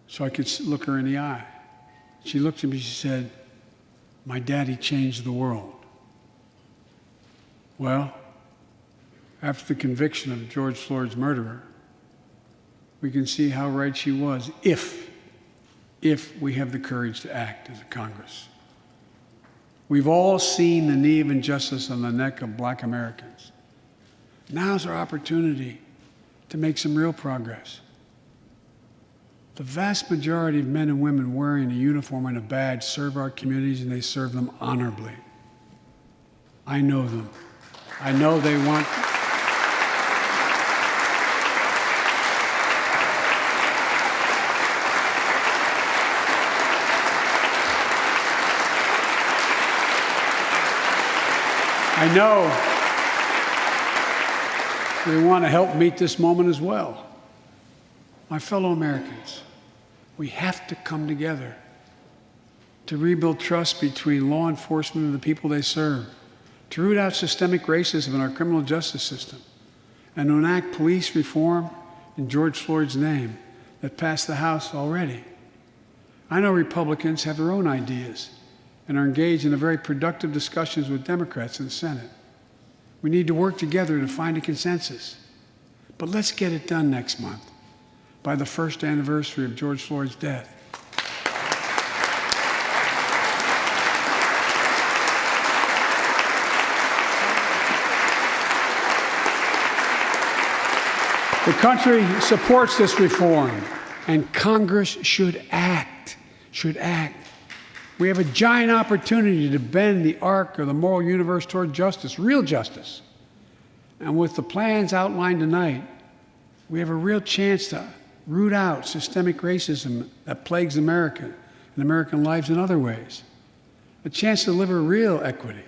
so I could look her in the eye. She looked at me, she said, "My daddy changed the world." Well, after the conviction of George Floyd's murderer, we can see how right she was if we have the courage to act as a Congress. We've all seen the knee of injustice on the neck of Black Americans. Now's our opportunity to make some real progress. The vast majority of men and women wearing a uniform and a badge serve our communities, and they serve them honorably. I know them. I know they want. I know they want to help meet this moment as well. My fellow Americans, we have to come together to rebuild trust between law enforcement and the people they serve, to root out systemic racism in our criminal justice system, and to enact police reform in George Floyd's name that passed the House already. I know Republicans have their own ideas and are engaged in a very productive discussions with Democrats in the Senate. We need to work together to find a consensus. But let's get it done next month, by the first anniversary of George Floyd's death. The country supports this reform, and Congress should act. We have a giant opportunity to bend the arc of the moral universe toward justice, real justice. And with the plans outlined tonight, we have a real chance to root out systemic racism that plagues America and American lives in other ways. A chance to deliver real equity,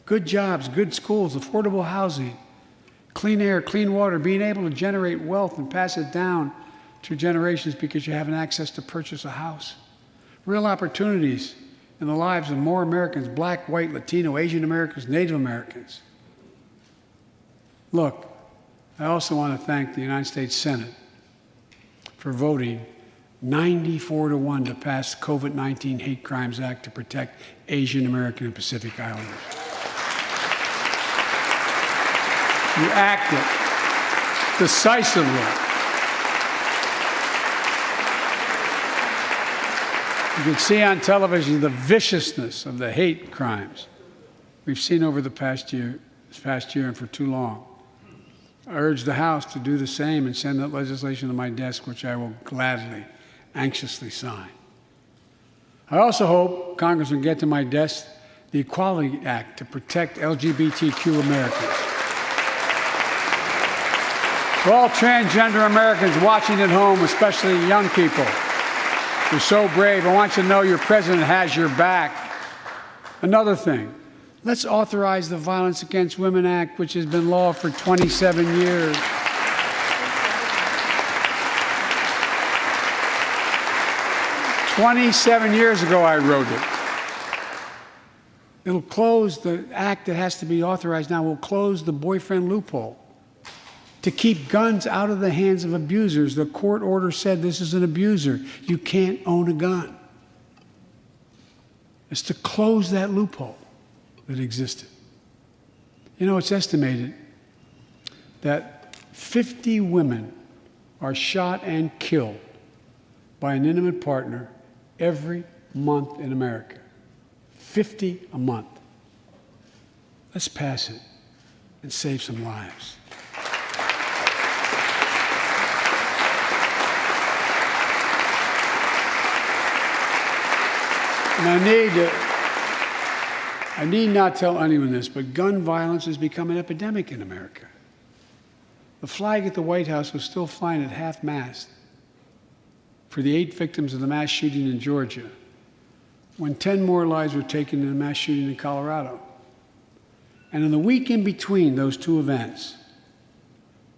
good jobs, good schools, affordable housing, clean air, clean water, being able to generate wealth and pass it down through generations because you have access to purchase a house. Real opportunities in the lives of more Americans, Black, white, Latino, Asian Americans, Native Americans. Look, I also want to thank the United States Senate for voting 94-1 to pass the COVID-19 Hate Crimes Act to protect Asian American and Pacific Islanders. You acted decisively. You can see on television the viciousness of the hate crimes we've seen over this past year and for too long. I urge the House to do the same and send that legislation to my desk, which I will gladly, anxiously sign. I also hope Congress will get to my desk the Equality Act to protect LGBTQ Americans. For all transgender Americans watching at home, especially young people, you're so brave. I want you to know your president has your back. Another thing, let's authorize the Violence Against Women Act, which has been law for 27 years. 27 years ago, I wrote it. It'll close the act that has to be authorized now, will close the boyfriend loophole to keep guns out of the hands of abusers. The court order said this is an abuser. You can't own a gun. It's to close that loophole that existed. You know, it's estimated that 50 women are shot and killed by an intimate partner every month in America. 50 a month. Let's pass it and save some lives. And I need not tell anyone this, but gun violence has become an epidemic in America. The flag at the White House was still flying at half-mast for the 8 victims of the mass shooting in Georgia, when 10 more lives were taken in a mass shooting in Colorado. And in the week in between those two events,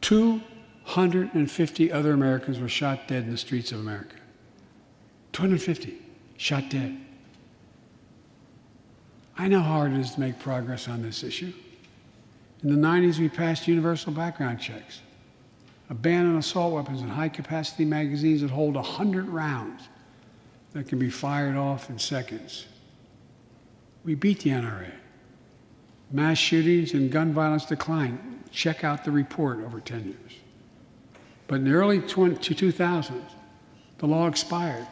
250 other Americans were shot dead in the streets of America. 250 shot dead. I know how hard it is to make progress on this issue. In the 90s, we passed universal background checks, a ban on assault weapons and high-capacity magazines that hold 100 rounds that can be fired off in seconds. We beat the NRA. Mass shootings and gun violence declined. Check out the report over 10 years. But in the early 2000s, the law expired.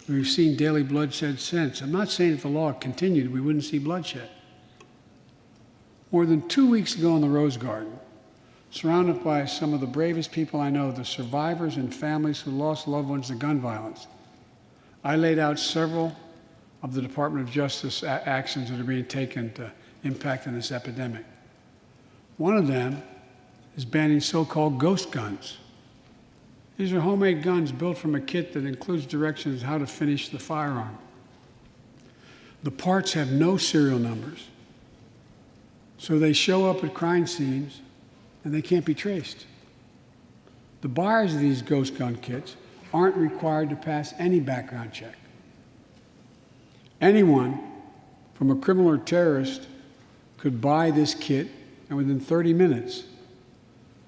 We've seen daily bloodshed since. I'm not saying if the law continued, we wouldn't see bloodshed. More than 2 weeks ago in the Rose Garden, surrounded by some of the bravest people I know, the survivors and families who lost loved ones to gun violence, I laid out several of the Department of Justice actions that are being taken to impact on this epidemic. One of them is banning so-called ghost guns. These are homemade guns built from a kit that includes directions how to finish the firearm. The parts have no serial numbers, so they show up at crime scenes and they can't be traced. The buyers of these ghost gun kits aren't required to pass any background check. Anyone, from a criminal or terrorist, could buy this kit and within 30 minutes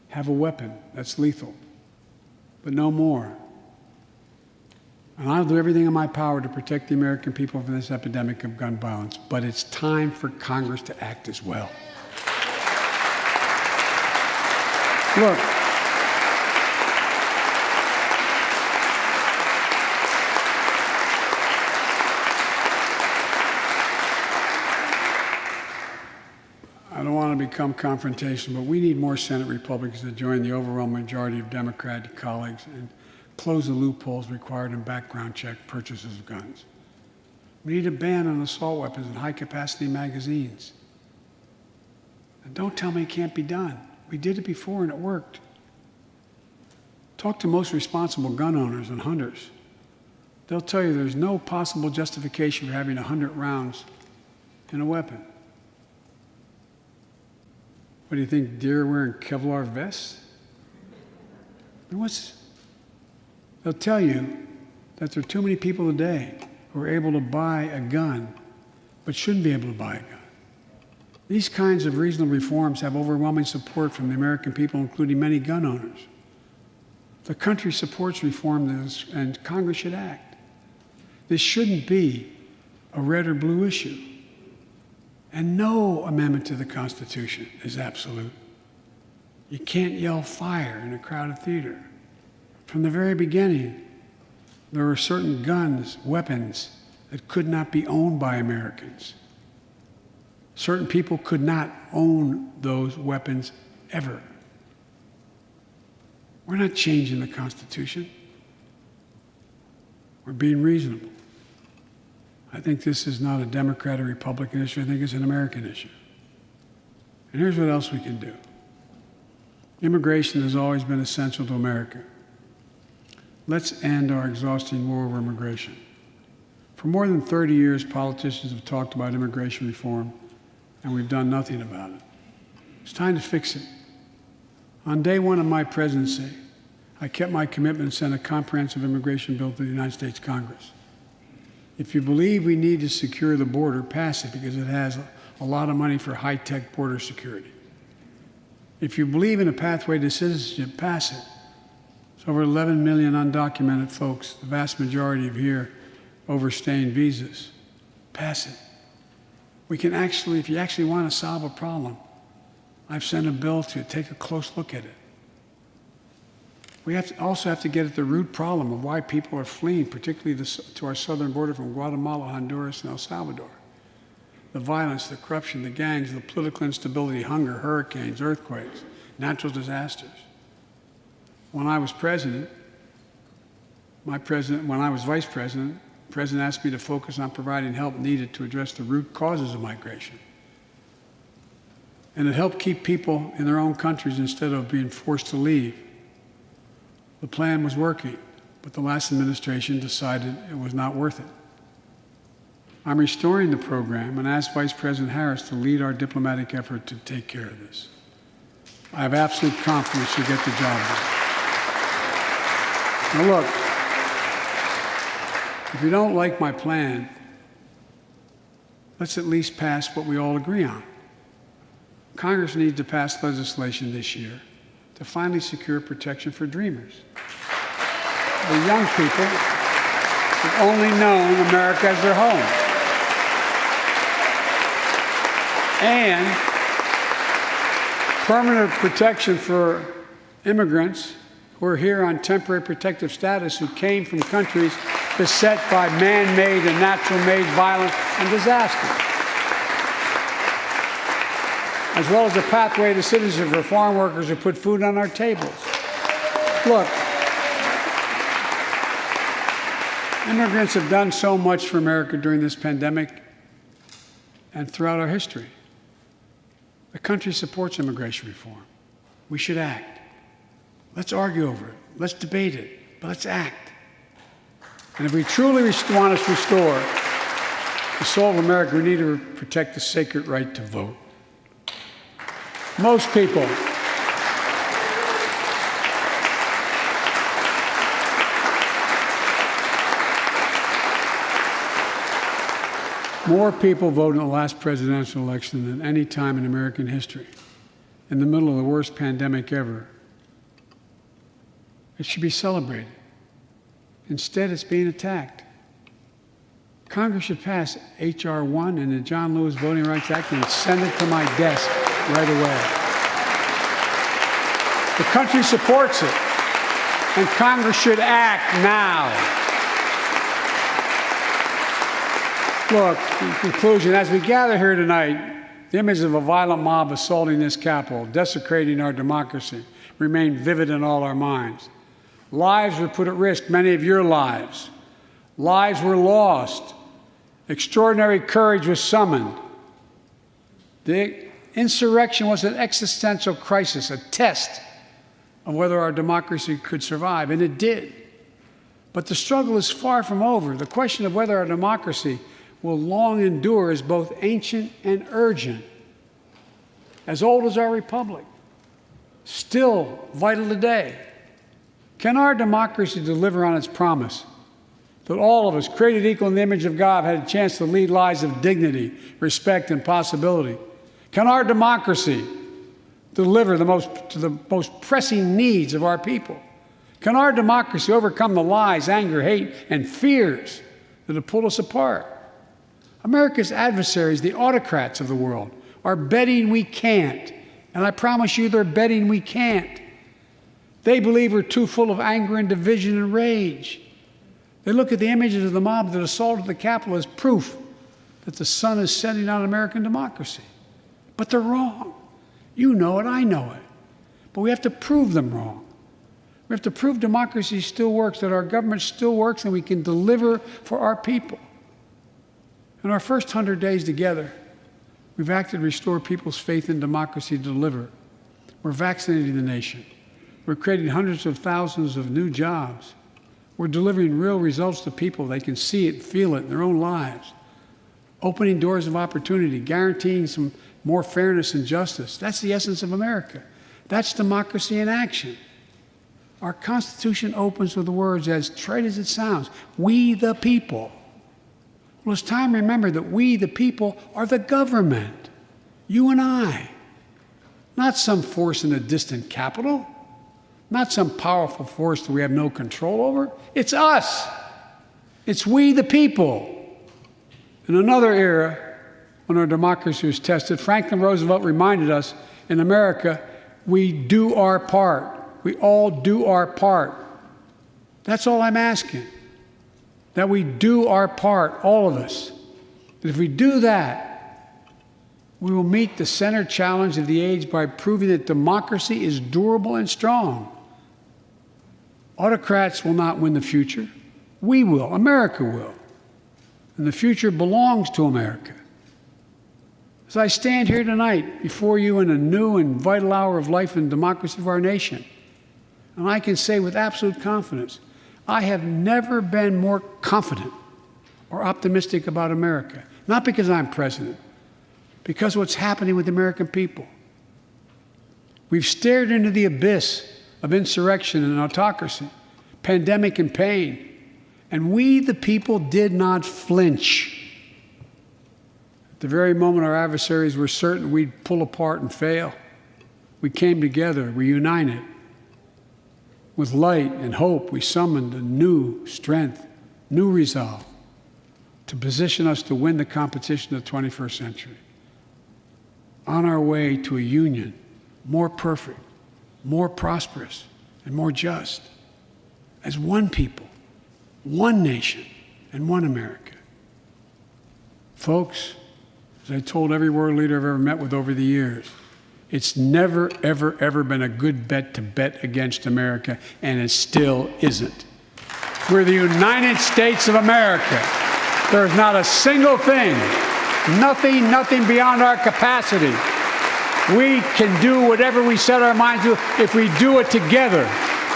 have a weapon that's lethal, but no more. And I'll do everything in my power to protect the American people from this epidemic of gun violence, but it's time for Congress to act as well. Look, I don't want to become confrontational, but we need more Senate Republicans to join the overwhelming majority of Democratic colleagues and close the loopholes required in background check purchases of guns. We need a ban on assault weapons and high-capacity magazines. And don't tell me it can't be done. We did it before and it worked. Talk to most responsible gun owners and hunters. They'll tell you there's no possible justification for having 100 rounds in a weapon. What do you think, deer are wearing Kevlar vests? They'll tell you that there are too many people today who are able to buy a gun but shouldn't be able to buy a gun. These kinds of reasonable reforms have overwhelming support from the American people, including many gun owners. The country supports reform, and Congress should act. This shouldn't be a red or blue issue. And no amendment to the Constitution is absolute. You can't yell fire in a crowded theater. From the very beginning, there were certain guns, weapons, that could not be owned by Americans. Certain people could not own those weapons ever. We're not changing the Constitution. We're being reasonable. I think this is not a Democrat or Republican issue. I think it's an American issue. And here's what else we can do. Immigration has always been essential to America. Let's end our exhausting war over immigration. For more than 30 years, politicians have talked about immigration reform, and we've done nothing about it. It's time to fix it. On day one of my presidency, I kept my commitment and sent a comprehensive immigration bill to the United States Congress. If you believe we need to secure the border, pass it because it has a lot of money for high-tech border security. If you believe in a pathway to citizenship, pass it. There's over 11 million undocumented folks, the vast majority of here overstaying visas. Pass it. We can actually, if you actually want to solve a problem, I've sent a bill to take a close look at it. We also have to get at the root problem of why people are fleeing, particularly to our southern border from Guatemala, Honduras, and El Salvador. The violence, the corruption, the gangs, the political instability, hunger, hurricanes, earthquakes, natural disasters. When I was president, when I was vice president, the president asked me to focus on providing help needed to address the root causes of migration. And it helped keep people in their own countries instead of being forced to leave. The plan was working, but the last administration decided it was not worth it. I'm restoring the program and asked Vice President Harris to lead our diplomatic effort to take care of this. I have absolute confidence she'll get the job done. Now look, if you don't like my plan, let's at least pass what we all agree on. Congress needs to pass legislation this year to finally secure protection for dreamers. The young people who've only known America as their home. And permanent protection for immigrants who are here on temporary protective status who came from countries beset by man-made and natural-made violence and disaster. As well as a pathway to citizenship for foreign workers who put food on our tables. Look, immigrants have done so much for America during this pandemic and throughout our history. The country supports immigration reform. We should act. Let's argue over it. Let's debate it. But let's act. And if we truly want to restore the soul of America, we need to protect the sacred right to vote. Most people more people voted in the last presidential election than any time in American history, in the middle of the worst pandemic ever. It should be celebrated. Instead, it's being attacked. Congress should pass H.R. 1 and the John Lewis Voting Rights Act and send it to my desk right away. The country supports it, and Congress should act now. Look, in conclusion, as we gather here tonight, the image of a violent mob assaulting this Capitol, desecrating our democracy, remain vivid in all our minds. Lives were put at risk, many of your lives. Lives were lost. Extraordinary courage was summoned. The insurrection was an existential crisis, a test of whether our democracy could survive, and it did. But the struggle is far from over. The question of whether our democracy will long endure is both ancient and urgent. As old as our republic, still vital today. Can our democracy deliver on its promise that all of us, created equal in the image of God, had a chance to lead lives of dignity, respect, and possibility? Can our democracy deliver to the most pressing needs of our people? Can our democracy overcome the lies, anger, hate, and fears that have pulled us apart? America's adversaries, the autocrats of the world, are betting we can't. And I promise you, they're betting we can't. They believe we're too full of anger and division and rage. They look at the images of the mob that assaulted the Capitol as proof that the sun is setting on American democracy. But they're wrong. You know it, I know it. But we have to prove them wrong. We have to prove democracy still works, that our government still works, and we can deliver for our people. In our first 100 days together, we've acted to restore people's faith in democracy to deliver. We're vaccinating the nation. We're creating hundreds of thousands of new jobs. We're delivering real results to people. They can see it, feel it in their own lives. Opening doors of opportunity, guaranteeing some more fairness and justice. That's the essence of America. That's democracy in action. Our Constitution opens with the words, as trite as it sounds, we the people. Well, it's time to remember that we the people are the government, you and I, not some force in a distant capital, not some powerful force that we have no control over. It's us. It's we the people. In another era, when our democracy was tested, Franklin Roosevelt reminded us, in America, we do our part. We all do our part. That's all I'm asking, that we do our part, all of us. That if we do that, we will meet the center challenge of the age by proving that democracy is durable and strong. Autocrats will not win the future. We will. America will. And the future belongs to America. As I stand here tonight before you in a new and vital hour of life and democracy of our nation, and I can say with absolute confidence, I have never been more confident or optimistic about America. Not because I'm president, because of what's happening with the American people. We've stared into the abyss of insurrection and autocracy, pandemic and pain, and we, the people, did not flinch. At the very moment our adversaries were certain we'd pull apart and fail, we came together, we united. With light and hope, we summoned a new strength, new resolve to position us to win the competition of the 21st century. On our way to a union more perfect, more prosperous, and more just, as one people, one nation, and one America. Folks, as I told every world leader I've ever met with over the years, it's never, ever, ever been a good bet to bet against America, and it still isn't. We're the United States of America. There's not a single thing, nothing beyond our capacity. We can do whatever we set our minds to if we do it together.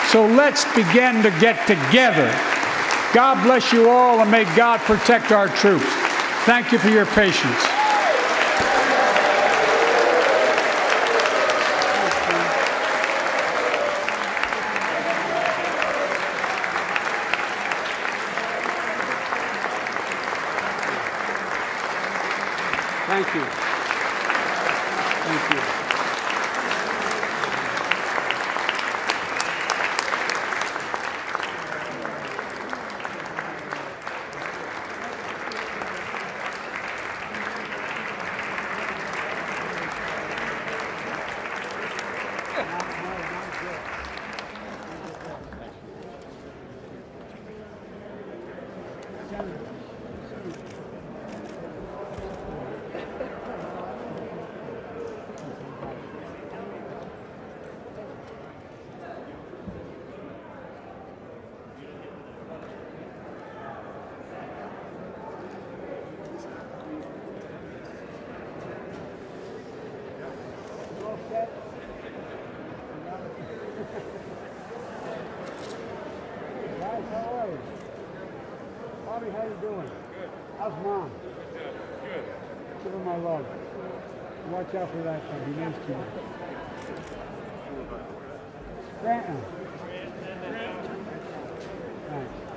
So let's begin to get together. God bless you all, and may God protect our troops. Thank you for your patience. Thank you. Thank you. Bobby, how you doing? Good. How's Mom? Good. Give her my love. Watch out for that one. Be nice to her. Stanton. Thanks.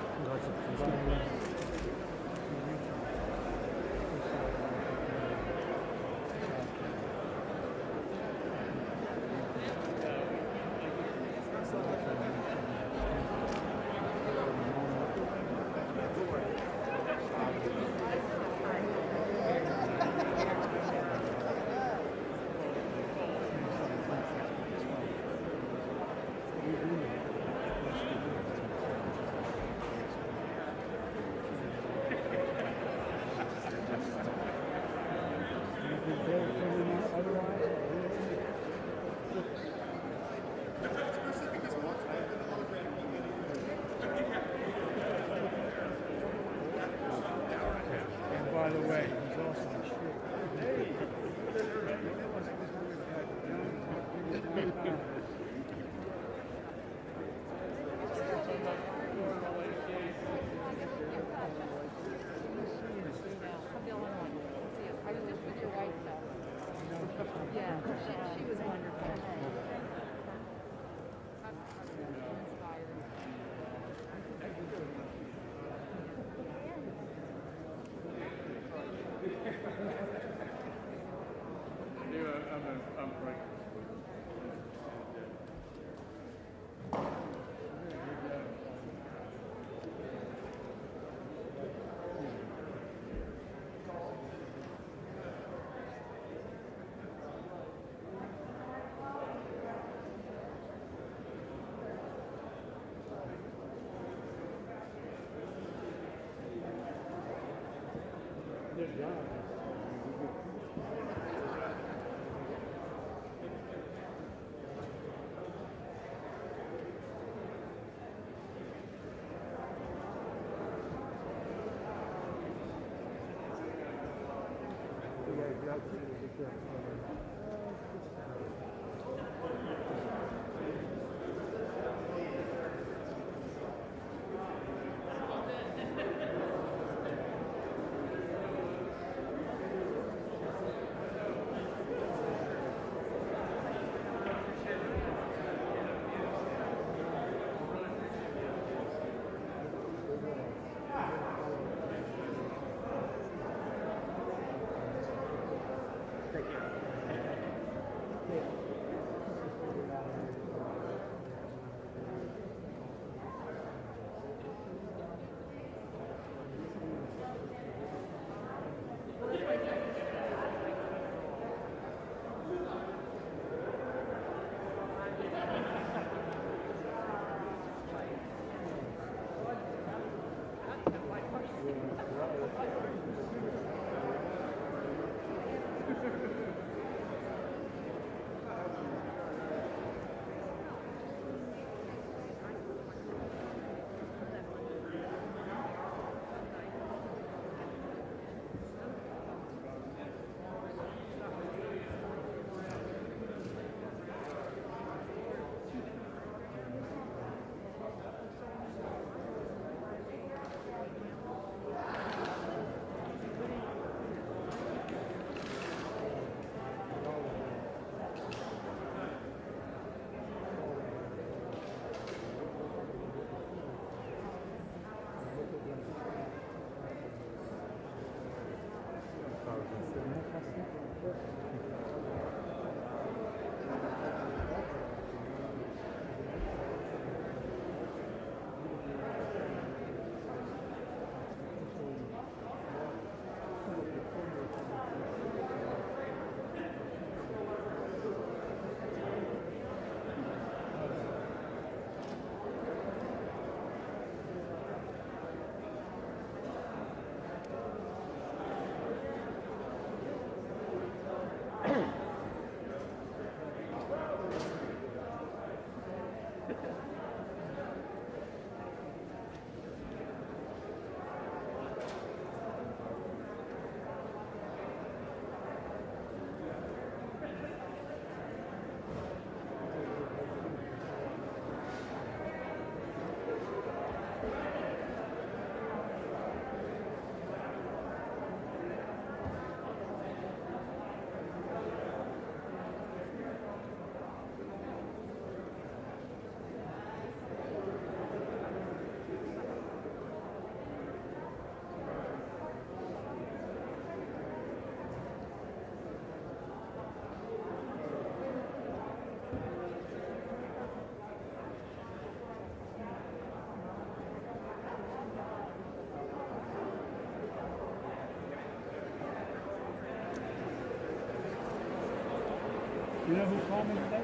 You know who called me today?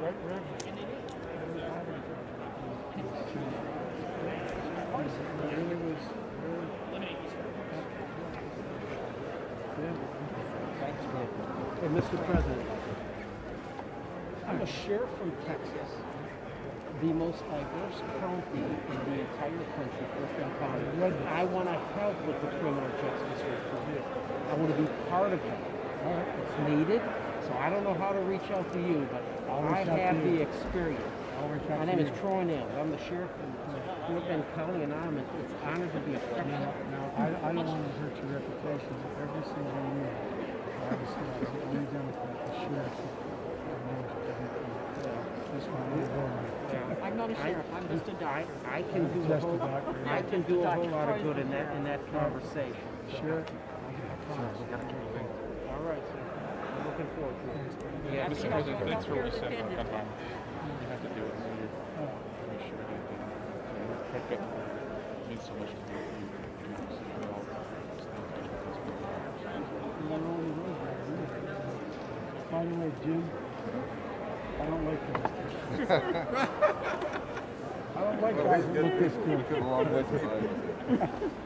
Right, Reverend. It really was Hey, Mr. President, I'm a sheriff from Texas, the most diverse county in the entire country, Fort County. I want to help with the criminal justice reform. I want to be part of it. It's needed, so I don't know how to reach out to you, but I have the experience. My name is Troy Nams. I'm the sheriff in Fort Bend County, and it's honored to be a part of it. Now, I don't want to hurt your reputation, but every single year, obviously, I was the only Democrat, the sheriff, this one, I'm not a sheriff. I'm just a doctor. I can do a whole lot of good in that conversation. Sheriff, All right, sir. I'm looking forward to it. Yeah, Mr. President, thanks for what you said about Kamala. You have to do it. Make sure that it means so much to me. by the way, Jim, I don't like this. I don't like guys who look this good.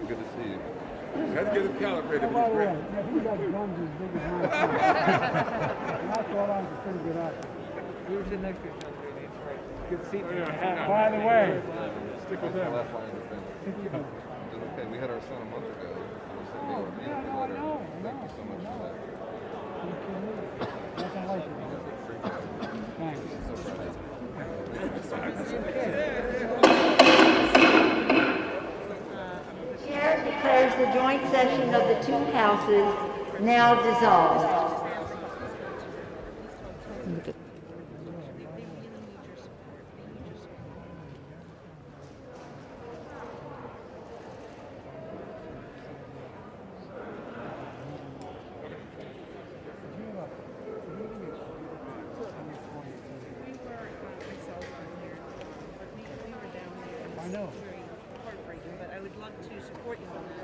Good to see you. Had to get it calibrated. By the way, yeah, he got guns as big as mine. And I thought I was a pretty good actor. We were sitting next to each other. Good seat. By the way, Stick with them. Last line of defense. Okay, we had our son a month ago. oh, yeah, no, I know. Thank you so much for that. Nothing like it. The chair declares the joint session of the two houses now dissolved. I know. Very heartbreaking, but I would love to support you on that.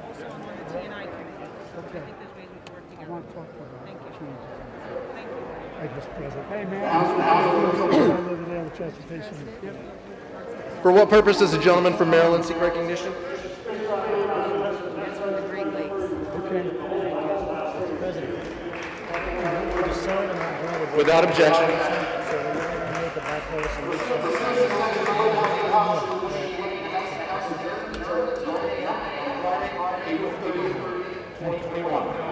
Also on the T&I committee. Okay. I think there's ways we can work I together. want to talk to you. Thank you. Change. Thank you. I just present. Hey, man. I live in the transportation. For what purpose does the gentleman from Maryland seek recognition? That's from the Great Lakes. Okay. Without objection. Thank you.